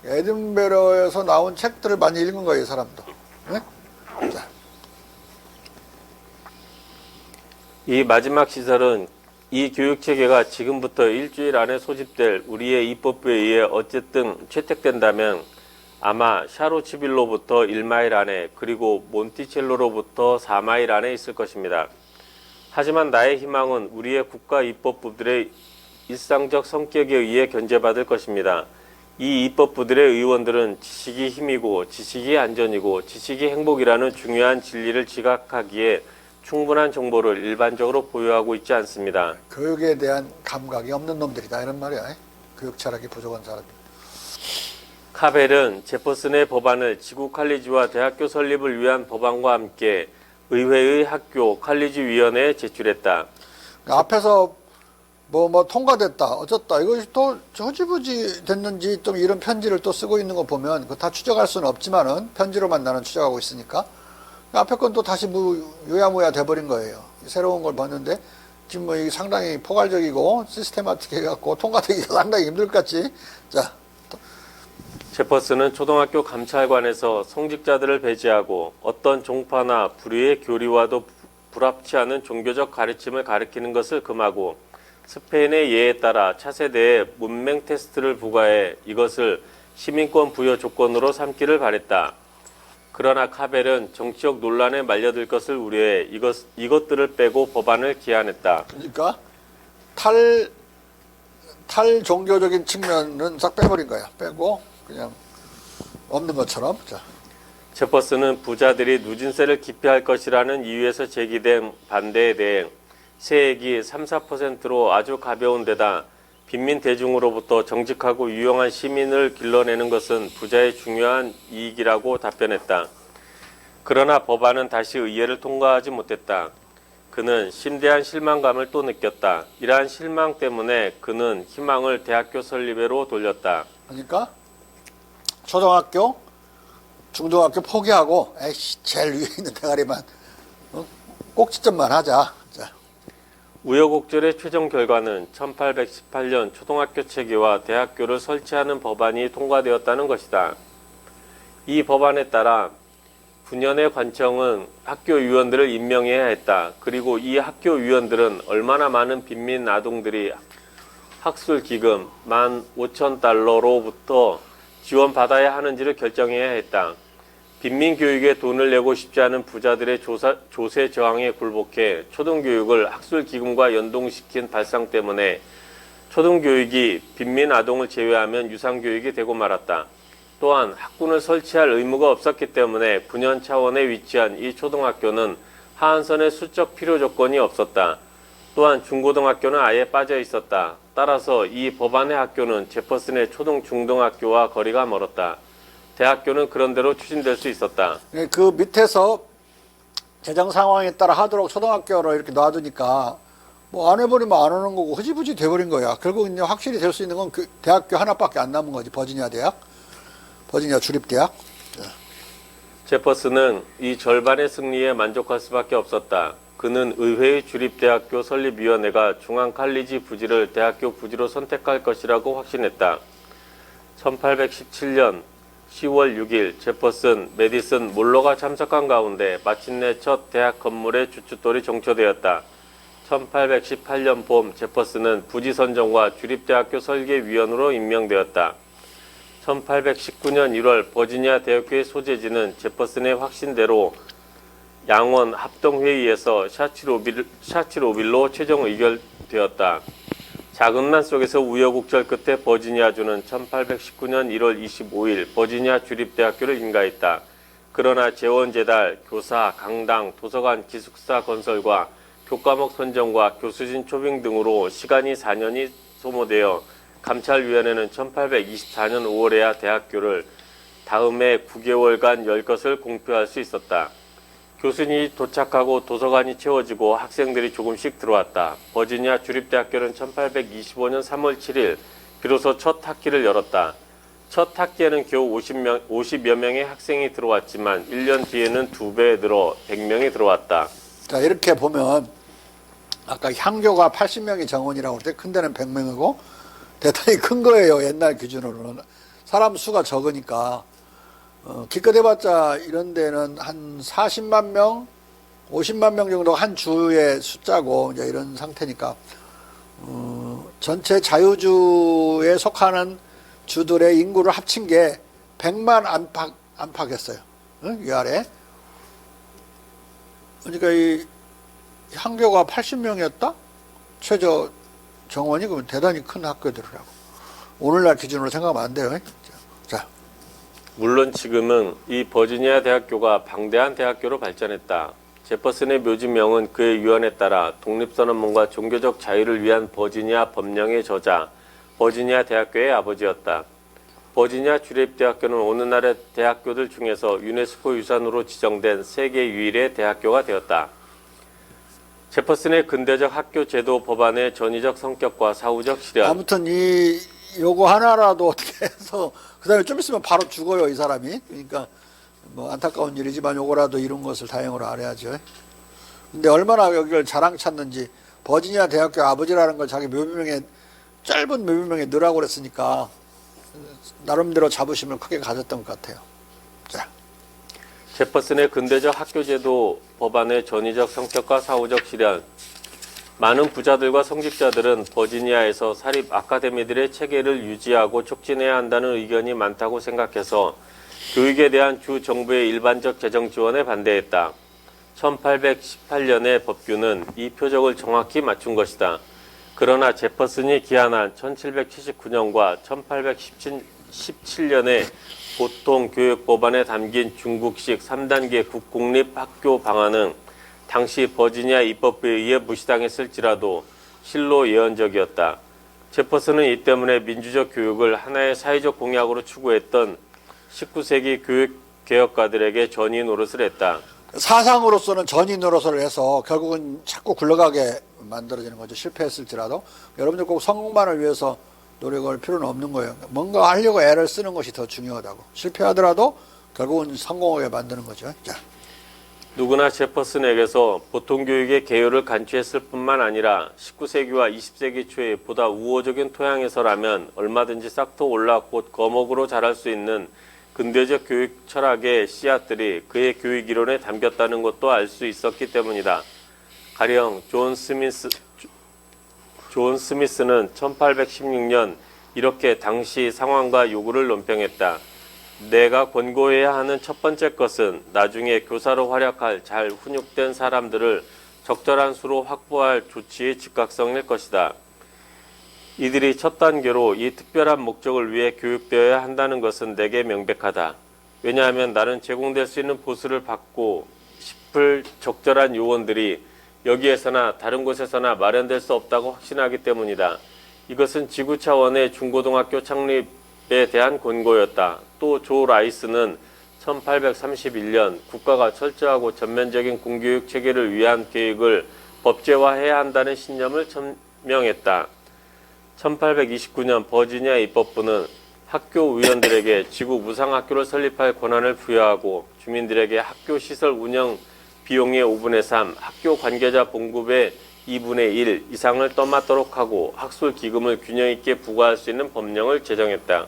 에든버러에서 나온 책들을 많이 읽은 거예요. 이 사람도. 네? 자. 이 마지막 시설은 이 교육체계가 지금부터 일주일 안에 소집될 우리의 입법부에 의해 어쨌든 채택된다면 아마 샤로치빌로부터 1마일 안에 그리고 몬티첼로로부터 4마일 안에 있을 것입니다. 하지만 나의 희망은 우리의 국가 입법부들의 일상적 성격에 의해 견제받을 것입니다. 이 입법부들의 의원들은 지식이 힘이고 지식이 안전이고 지식이 행복이라는 중요한 진리를 지각하기에 충분한 정보를 일반적으로 보유하고 있지 않습니다. 교육에 대한 감각이 없는 놈들이다 이런 말이야. 교육 철학이 부족한 사람. 카벨은 제퍼슨의 법안을 지구 칼리지와 대학교 설립을 위한 법안과 함께 의회의 학교 칼리지 위원회에 제출했다. 앞에서 뭐 통과됐다, 어쩌다, 이것이 또 허지부지 됐는지 또 이런 편지를 또 쓰고 있는 거 보면 그거 다 추적할 수는 없지만은 편지로만 나는 추적하고 있으니까 앞에 건 또 다시 유야무야 돼버린 거예요. 새로운 걸 봤는데 지금 뭐 이게 상당히 포괄적이고 시스테마틱해 갖고 통과되기가 상당히 힘들 것 같지. 자, 제퍼슨은 초등학교 감찰관에서 성직자들을 배제하고 어떤 종파나 부류의 교리와도 불합치 않은 종교적 가르침을 가르치는 것을 금하고 스페인의 예에 따라 차세대에 문맹 테스트를 부과해 이것을 시민권 부여 조건으로 삼기를 바랬다. 그러나 카벨은 정치적 논란에 말려들 것을 우려해 이것들을 빼고 법안을 기한했다. 그러니까 탈 종교적인 측면은 싹 빼버린 거야. 빼고 그냥 없는 것처럼. 자. 제퍼슨은 부자들이 누진세를 기피할 것이라는 이유에서 제기된 반대에 대해 세액이 3~4%로 아주 가벼운 데다 빈민 대중으로부터 정직하고 유용한 시민을 길러내는 것은 부자의 중요한 이익이라고 답변했다. 그러나 법안은 다시 의회를 통과하지 못했다. 그는 심대한 실망감을 또 느꼈다. 이러한 실망 때문에 그는 희망을 대학교 설립회로 돌렸다. 그러니까 초등학교, 중등학교 포기하고 에이씨 제일 위에 있는 대가리만 꼭지점만 하자. 자. 우여곡절의 최종 결과는 1818년 초등학교 체계와 대학교를 설치하는 법안이 통과되었다는 것이다. 이 법안에 따라 9년의 관청은 학교 위원들을 임명해야 했다. 그리고 이 학교 위원들은 얼마나 많은 빈민 아동들이 학술 기금 15,000달러로부터 지원받아야 하는지를 결정해야 했다. 빈민 교육에 돈을 내고 싶지 않은 부자들의 조세 저항에 굴복해 초등교육을 학술 기금과 연동시킨 발상 때문에 초등교육이 빈민 아동을 제외하면 유상교육이 되고 말았다. 또한 학군을 설치할 의무가 없었기 때문에 9년 차원에 위치한 이 초등학교는 하한선의 수적 필요 조건이 없었다. 또한 중고등학교는 아예 빠져 있었다. 따라서 이 법안의 학교는 제퍼슨의 초등 중등학교와 거리가 멀었다. 대학교는 그런대로 추진될 수 있었다. 그 밑에서 재정 상황에 따라 하도록 초등학교로 이렇게 놔두니까 뭐 안 해버리면 안 하는 거고 흐지부지 돼버린 거야. 결국 이제 확실히 될 수 있는 건 그 대학교 하나밖에 안 남은 거지. 버지니아 대학, 버지니아 주립대학. 제퍼슨은 이 절반의 승리에 만족할 수밖에 없었다. 그는 의회의 주립대학교 설립위원회가 중앙칼리지 부지를 대학교 부지로 선택할 것이라고 확신했다. 1817년 10월 6일 제퍼슨, 메디슨, 몰로가 참석한 가운데 마침내 첫 대학 건물의 주춧돌이 정초되었다. 1818년 봄 제퍼슨은 부지 선정과 주립대학교 설계위원으로 임명되었다. 1819년 1월 버지니아 대학교의 소재지는 제퍼슨의 확신대로 양원 합동회의에서 샤치로빌로 최종 의결되었다. 작은 난 속에서 우여곡절 끝에 버지니아주는 1819년 1월 25일 버지니아 주립대학교를 인가했다. 그러나 재원제달, 교사, 강당, 도서관, 기숙사 건설과 교과목 선정과 교수진 초빙 등으로 시간이 4년이 소모되어 감찰위원회는 1824년 5월에야 대학교를 다음해 9개월간 열 것을 공표할 수 있었다. 교수님이 도착하고 도서관이 채워지고 학생들이 조금씩 들어왔다. 버지니아 주립대학교는 1825년 3월 7일 비로소 첫 학기를 열었다. 첫 학기에는 겨우 50여 명의 학생이 들어왔지만 1년 뒤에는 2배 늘어 100명이 들어왔다. 자, 이렇게 보면 아까 향교가 80명이 정원이라고 할 때 큰 데는 100명이고 대단히 큰 거예요. 옛날 기준으로는. 사람 수가 적으니까. 기껏 해봤자 이런 데는 한 40만 명, 50만 명 정도 한 주의 숫자고 이제 이런 상태니까 전체 자유주에 속하는 주들의 인구를 합친 게 100만 안팎이었어요. 위아래. 그러니까 이 향교가 80명이었다? 최저 정원이 그러면 대단히 큰 학교들이라고. 오늘날 기준으로 생각하면 안 돼요. 자. 물론 지금은 이 버지니아 대학교가 방대한 대학교로 발전했다. 제퍼슨의 묘지명은 그의 유언에 따라 독립선언문과 종교적 자유를 위한 버지니아 법령의 저자, 버지니아 대학교의 아버지였다. 버지니아 주립대학교는 오늘날의 대학교들 중에서 유네스코 유산으로 지정된 세계 유일의 대학교가 되었다. 제퍼슨의 근대적 학교 제도 법안의 전위적 성격과 사후적 실현. 아무튼 이 요거 하나라도 어떻게 해서 그다음에 좀 있으면 바로 죽어요 이 사람이. 그러니까 뭐 안타까운 일이지만 요거라도 이런 것을 다행으로 알아야죠. 근데 얼마나 여기를 자랑 찾는지. 버지니아 대학교 아버지라는 걸 자기 묘비명에 짧은 묘비명에 넣으라고 그랬으니까 나름대로 자부심을 크게 가졌던 것 같아요. 자, 제퍼슨의 근대적 학교제도 법안의 전위적 성격과 사후적 실현. 많은 부자들과 성직자들은 버지니아에서 사립 아카데미들의 체계를 유지하고 촉진해야 한다는 의견이 많다고 생각해서 교육에 대한 주 정부의 일반적 재정 지원에 반대했다. 1818년의 법규는 이 표적을 정확히 맞춘 것이다. 그러나 제퍼슨이 기한한 1779년과 1817년의 보통교육법안에 담긴 중국식 3단계 국공립학교 방안은 당시 버지니아 입법부에 의해 무시당했을지라도 실로 예언적이었다. 제퍼슨은 이 때문에 민주적 교육을 하나의 사회적 공약으로 추구했던 19세기 교육개혁가들에게 전위 노릇을 했다. 사상으로서는 전위 노릇을 해서 결국은 자꾸 굴러가게 만들어지는 거죠. 실패했을지라도. 여러분들 꼭 성공만을 위해서 노력할 필요는 없는 거예요. 뭔가 하려고 애를 쓰는 것이 더 중요하다고. 실패하더라도 결국은 성공하게 만드는 거죠. 자. 누구나 제퍼슨에게서 보통교육의 개요를 간취했을 뿐만 아니라 19세기와 20세기 초에 보다 우호적인 토양에서라면 얼마든지 싹터 올라 곧 거목으로 자랄 수 있는 근대적 교육 철학의 씨앗들이 그의 교육 이론에 담겼다는 것도 알 수 있었기 때문이다. 가령 존 스미스는 1816년 이렇게 당시 상황과 요구를 논평했다. 내가 권고해야 하는 첫 번째 것은 나중에 교사로 활약할 잘 훈육된 사람들을 적절한 수로 확보할 조치의 즉각성일 것이다. 이들이 첫 단계로 이 특별한 목적을 위해 교육되어야 한다는 것은 내게 명백하다. 왜냐하면 나는 제공될 수 있는 보수를 받고 싶을 적절한 요원들이 여기에서나 다른 곳에서나 마련될 수 없다고 확신하기 때문이다. 이것은 지구 차원의 중고등학교 창립에 대한 권고였다. 또 조 라이스는 1831년 국가가 철저하고 전면적인 공교육 체계를 위한 계획을 법제화해야 한다는 신념을 천명했다. 1829년 버지니아 입법부는 학교 의원들에게 지구 무상학교를 설립할 권한을 부여하고 주민들에게 학교 시설 운영 비용의 5분의 3, 학교 관계자 봉급의 2분의 1 이상을 떠맡도록 하고 학술 기금을 균형 있게 부과할 수 있는 법령을 제정했다.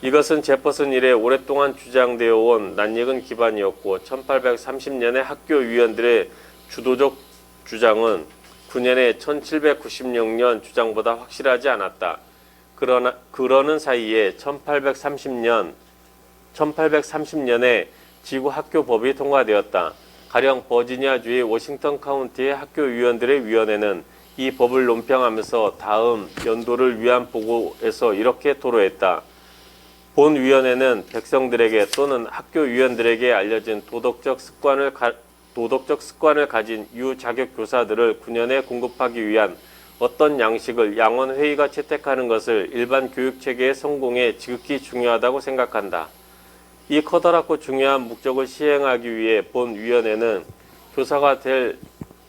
이것은 제퍼슨 이래 오랫동안 주장되어 온 낯익은 기반이었고 1830년의 학교 위원들의 주도적 주장은 9년의 1796년 주장보다 확실하지 않았다. 그러는 사이에 1830년에 지구 학교법이 통과되었다. 가령 버지니아주의 워싱턴 카운티의 학교 위원들의 위원회는 이 법을 논평하면서 다음 연도를 위한 보고에서 이렇게 토로했다. 본 위원회는 백성들에게 또는 학교 위원들에게 알려진 도덕적 습관을 가진 유자격 교사들을 9년에 공급하기 위한 어떤 양식을 양원회의가 채택하는 것을 일반 교육체계의 성공에 지극히 중요하다고 생각한다. 이 커다랗고 중요한 목적을 시행하기 위해 본 위원회는 교사가 될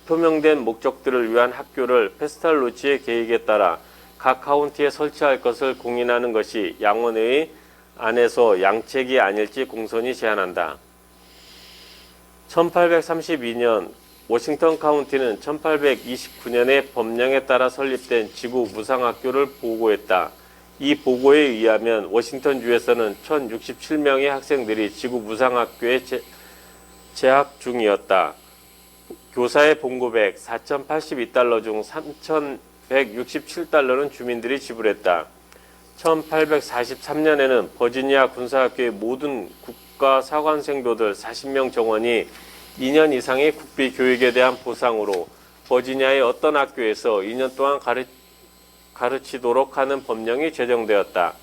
표명된 목적들을 위한 학교를 페스탈로치의 계획에 따라 각 카운티에 설치할 것을 공인하는 것이 양원회의 안에서 양책이 아닐지 공손히 제안한다. 1832년 워싱턴 카운티는 1829년의 법령에 따라 설립된 지구 무상학교를 보고했다. 이 보고에 의하면 워싱턴주에서는 1067명의 학생들이 지구 무상학교에 재학 중이었다. 교사의 봉급액 4082달러 중 3167달러는 주민들이 지불했다. 1843년에는 버지니아 군사학교의 모든 국가사관생도들 40명 정원이 2년 이상의 국비 교육에 대한 보상으로 버지니아의 어떤 학교에서 2년 동안 가르치도록 하는 법령이 제정되었다.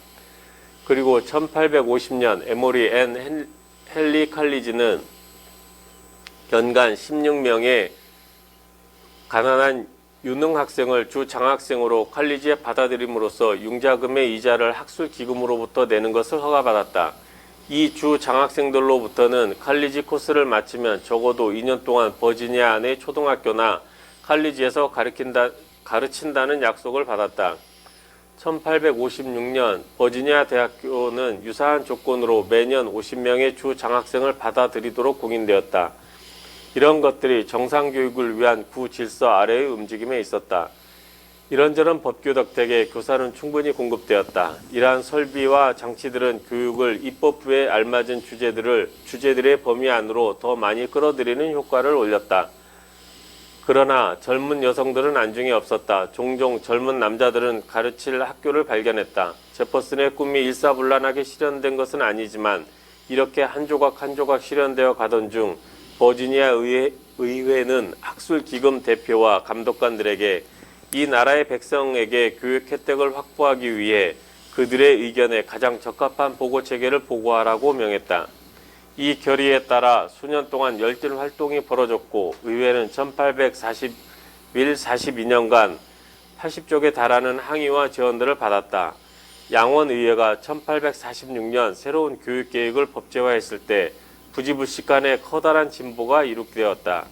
그리고 1850년 에모리 앤 헨리 칼리지는 연간 16명의 가난한 유능 학생을 주 장학생으로 칼리지에 받아들임으로써 융자금의 이자를 학술 기금으로부터 내는 것을 허가받았다. 이 주 장학생들로부터는 칼리지 코스를 마치면 적어도 2년 동안 버지니아 안의 초등학교나 칼리지에서 가르친다는 약속을 받았다. 1856년 버지니아 대학교는 유사한 조건으로 매년 50명의 주 장학생을 받아들이도록 공인되었다. 이런 것들이 정상교육을 위한 구질서 아래의 움직임에 있었다. 이런저런 법규 덕택에 교사는 충분히 공급되었다. 이러한 설비와 장치들은 교육을 입법부에 알맞은 주제들의 범위 안으로 더 많이 끌어들이는 효과를 올렸다. 그러나 젊은 여성들은 안중에 없었다. 종종 젊은 남자들은 가르칠 학교를 발견했다. 제퍼슨의 꿈이 일사불란하게 실현된 것은 아니지만 이렇게 한 조각 한 조각 실현되어 가던 중 버지니아 의회는 학술기금 대표와 감독관들에게 이 나라의 백성에게 교육 혜택을 확보하기 위해 그들의 의견에 가장 적합한 보고체계를 보고하라고 명했다. 이 결의에 따라 수년 동안 열띤 활동이 벌어졌고 의회는 1841-42년간 80쪽에 달하는 항의와 제언들을 받았다. 양원의회가 1846년 새로운 교육계획을 법제화했을 때 부지불식간의 커다란 진보가 이룩되었다.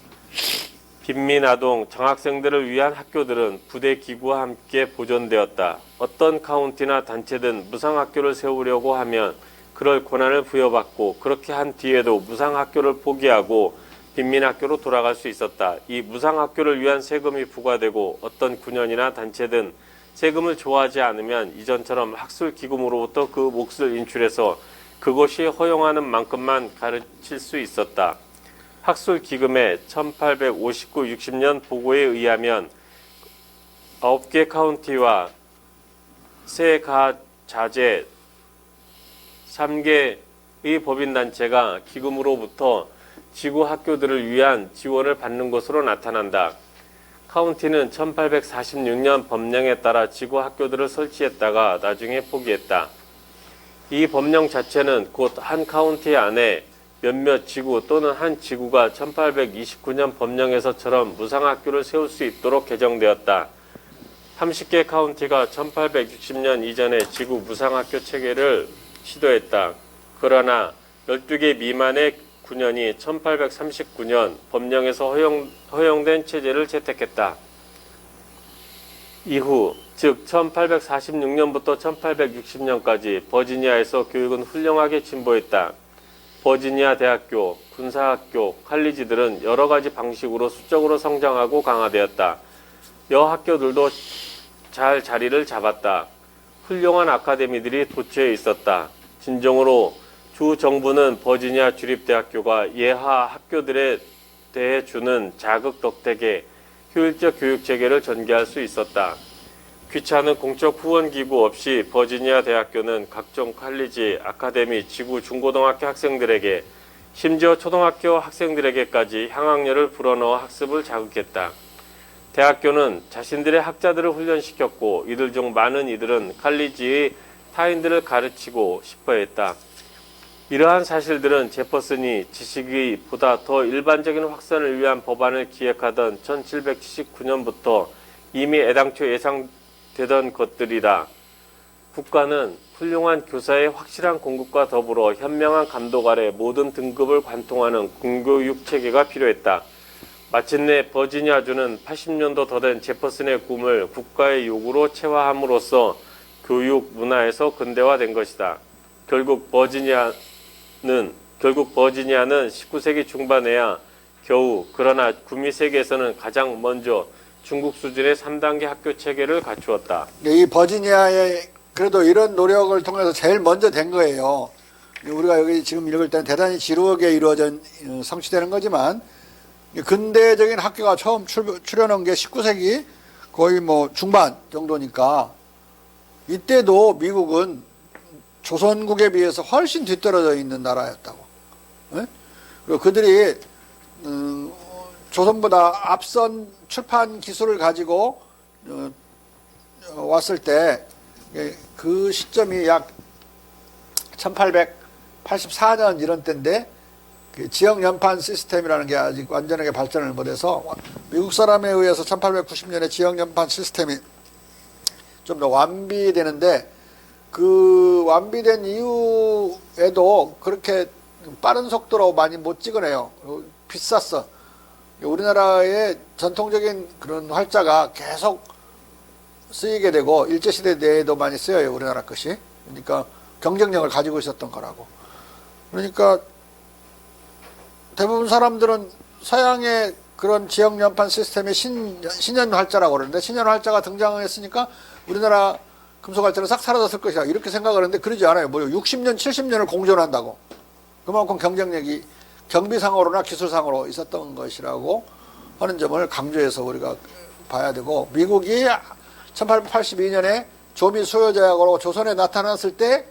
빈민아동 장학생들을 위한 학교들은 부대기구와 함께 보존되었다. 어떤 카운티나 단체든 무상학교를 세우려고 하면 그럴 권한을 부여받고 그렇게 한 뒤에도 무상학교를 포기하고 빈민학교로 돌아갈 수 있었다. 이 무상학교를 위한 세금이 부과되고 어떤 군연이나 단체든 세금을 좋아하지 않으면 이전처럼 학술기금으로부터 그 몫을 인출해서 그것이 허용하는 만큼만 가르칠 수 있었다. 학술기금의 1859-60년 보고에 의하면 9개 카운티와 세가자제 3개의 법인단체가 기금으로부터 지구 학교들을 위한 지원을 받는 것으로 나타난다. 카운티는 1846년 법령에 따라 지구 학교들을 설치했다가 나중에 포기했다. 이 법령 자체는 곧 한 카운티 안에 몇몇 지구 또는 한 지구가 1829년 법령에서처럼 무상학교를 세울 수 있도록 개정되었다. 30개 카운티가 1860년 이전에 지구 무상학교 체계를 시도했다. 그러나 12개 미만의 군연이 1839년 법령에서 허용된 체제를 채택했다. 이후 즉 1846년부터 1860년까지 버지니아에서 교육은 훌륭하게 진보했다. 버지니아 대학교, 군사학교, 칼리지들은 여러 가지 방식으로 수적으로 성장하고 강화되었다. 여학교들도 잘 자리를 잡았다. 훌륭한 아카데미들이 도처에 있었다. 진정으로 주 정부는 버지니아 주립대학교가 예하 학교들에 대해 주는 자극 덕택에 효율적 교육체계를 전개할 수 있었다. 귀찮은 공적 후원기구 없이 버지니아 대학교는 각종 칼리지, 아카데미, 지구, 중고등학교 학생들에게 심지어 초등학교 학생들에게까지 향학열을 불어넣어 학습을 자극했다. 대학교는 자신들의 학자들을 훈련시켰고 이들 중 많은 이들은 칼리지의 타인들을 가르치고 싶어 했다. 이러한 사실들은 제퍼슨이 지식의 보다 더 일반적인 확산을 위한 법안을 기획하던 1779년부터 이미 애당초 예상되던 것들이다. 국가는 훌륭한 교사의 확실한 공급과 더불어 현명한 감독 아래 모든 등급을 관통하는 공교육 체계가 필요했다. 마침내 버지니아주는 80년도 더 된 제퍼슨의 꿈을 국가의 요구로 체화함으로써 교육 문화에서 근대화된 것이다. 결국 버지니아는 19세기 중반에야 겨우 그러나 구미 세계에서는 가장 먼저 중국 수준의 3단계 학교 체계를 갖추었다. 이 버지니아의 그래도 이런 노력을 통해서 제일 먼저 된 거예요. 우리가 여기 지금 읽을 때는 대단히 지루하게 이루어진 성취되는 거지만 근대적인 학교가 처음 출현한 게 19세기 거의 뭐 중반 정도니까 이때도 미국은 조선국에 비해서 훨씬 뒤떨어져 있는 나라였다고. 네? 그리고 그들이 조선보다 앞선 출판 기술을 가지고 왔을 때 그 시점이 약 1884년 이런 때인데 그 지역 연판 시스템이라는 게 아직 완전하게 발전을 못해서 미국 사람에 의해서 1890년에 지역 연판 시스템이 좀 더 완비되는데 그 완비된 이후에도 그렇게 빠른 속도로 많이 못 찍어내요. 비쌌어. 우리나라의 전통적인 그런 활자가 계속 쓰이게 되고 일제시대 내에도 많이 쓰여요. 우리나라 것이. 그러니까 경쟁력을 가지고 있었던 거라고. 그러니까 대부분 사람들은 서양의 그런 지역 연판 시스템의 신현 활자라고 그러는데 신현 활자가 등장했으니까 우리나라 금속 활자는 싹 사라졌을 것이다. 이렇게 생각을 하는데 그러지 않아요. 뭐 60년, 70년을 공존한다고. 그만큼 경쟁력이 경비상으로나 기술상으로 있었던 것이라고 하는 점을 강조해서 우리가 봐야 되고, 미국이 1882년에 조미 수요제약으로 조선에 나타났을 때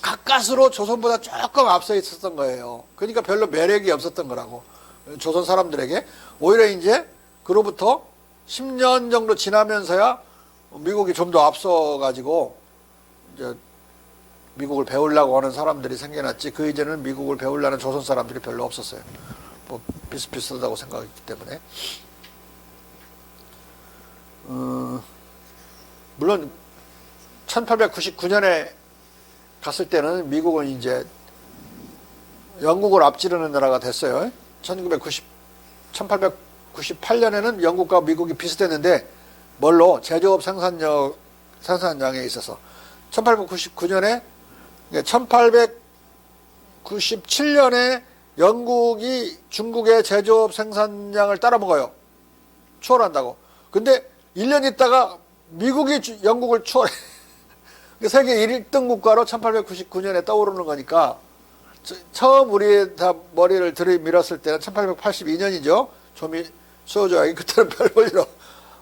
가까스로 조선보다 조금 앞서 있었던 거예요. 그러니까 별로 매력이 없었던 거라고. 조선 사람들에게. 오히려 이제 그로부터 10년 정도 지나면서야 미국이 좀 더 앞서가지고 이제 미국을 배우려고 하는 사람들이 생겨났지, 그 이제는 미국을 배우려는 조선 사람들이 별로 없었어요. 뭐 비슷비슷하다고 생각했기 때문에. 물론 1899년에 갔을 때는 미국은 이제 영국을 앞지르는 나라가 됐어요. 1898년에는 영국과 미국이 비슷했는데 뭘로? 제조업 생산량에 있어서. 1899년에 1897년에 영국이 중국의 제조업 생산량을 따라먹어요. 추월한다고. 근데 1년 있다가 미국이 영국을 추월해. 세계 1등 국가로 1899년에 떠오르는 거니까, 처음 우리 다 머리를 들이밀었을 때는 1882년이죠. 조미 수요조약이. 그때는 별 볼 일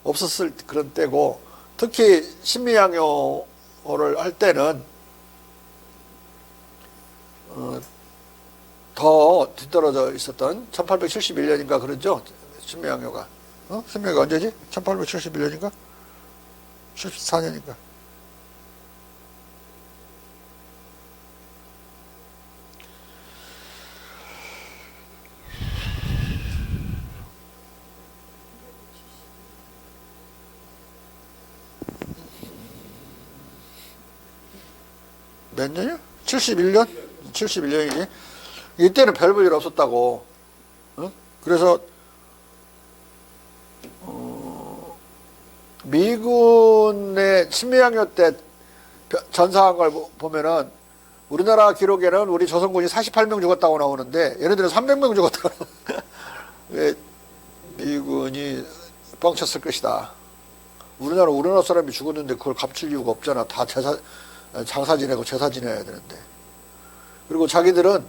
없었을 그런 때고, 특히 신미양요를 할 때는 더 뒤떨어져 있었던 1871년인가 그러죠. 신미양요가. 신미양요가 언제지? 1871년인가? 74년인가? 몇 년이요? 71년? 71년이지. 이때는 별 볼 일 없었다고. 그래서 미군의 신미양요 때 전사한 걸 보면은 우리나라 기록에는 우리 조선군이 48명 죽었다고 나오는데 얘네들은 300명 죽었다고. 왜 미군이 뻥쳤을 것이다. 우리나라 사람이 죽었는데 그걸 감출 이유가 없잖아. 다 장사 지내고 제사 지내야 되는데. 그리고 자기들은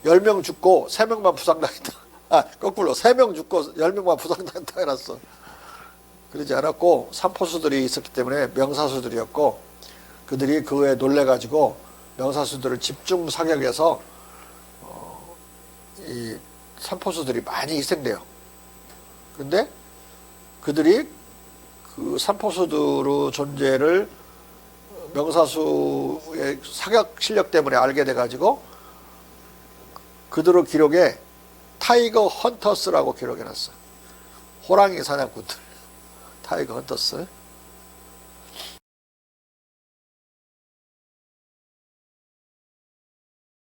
10명 죽고 3명만 부상당했다. 거꾸로 3명 죽고 10명만 부상당했다 해놨어. 그러지 않았고, 삼포수들이 있었기 때문에 명사수들이었고, 그들이 그거에 놀래가지고 명사수들을 집중 사격해서 이 삼포수들이 많이 희생돼요. 근데 그들이 그 삼포수들의 존재를 명사수의 사격 실력 때문에 알게 돼가지고 그들의 기록에 타이거 헌터스라고 기록해놨어. 호랑이 사냥꾼들. 타이거 헌터스.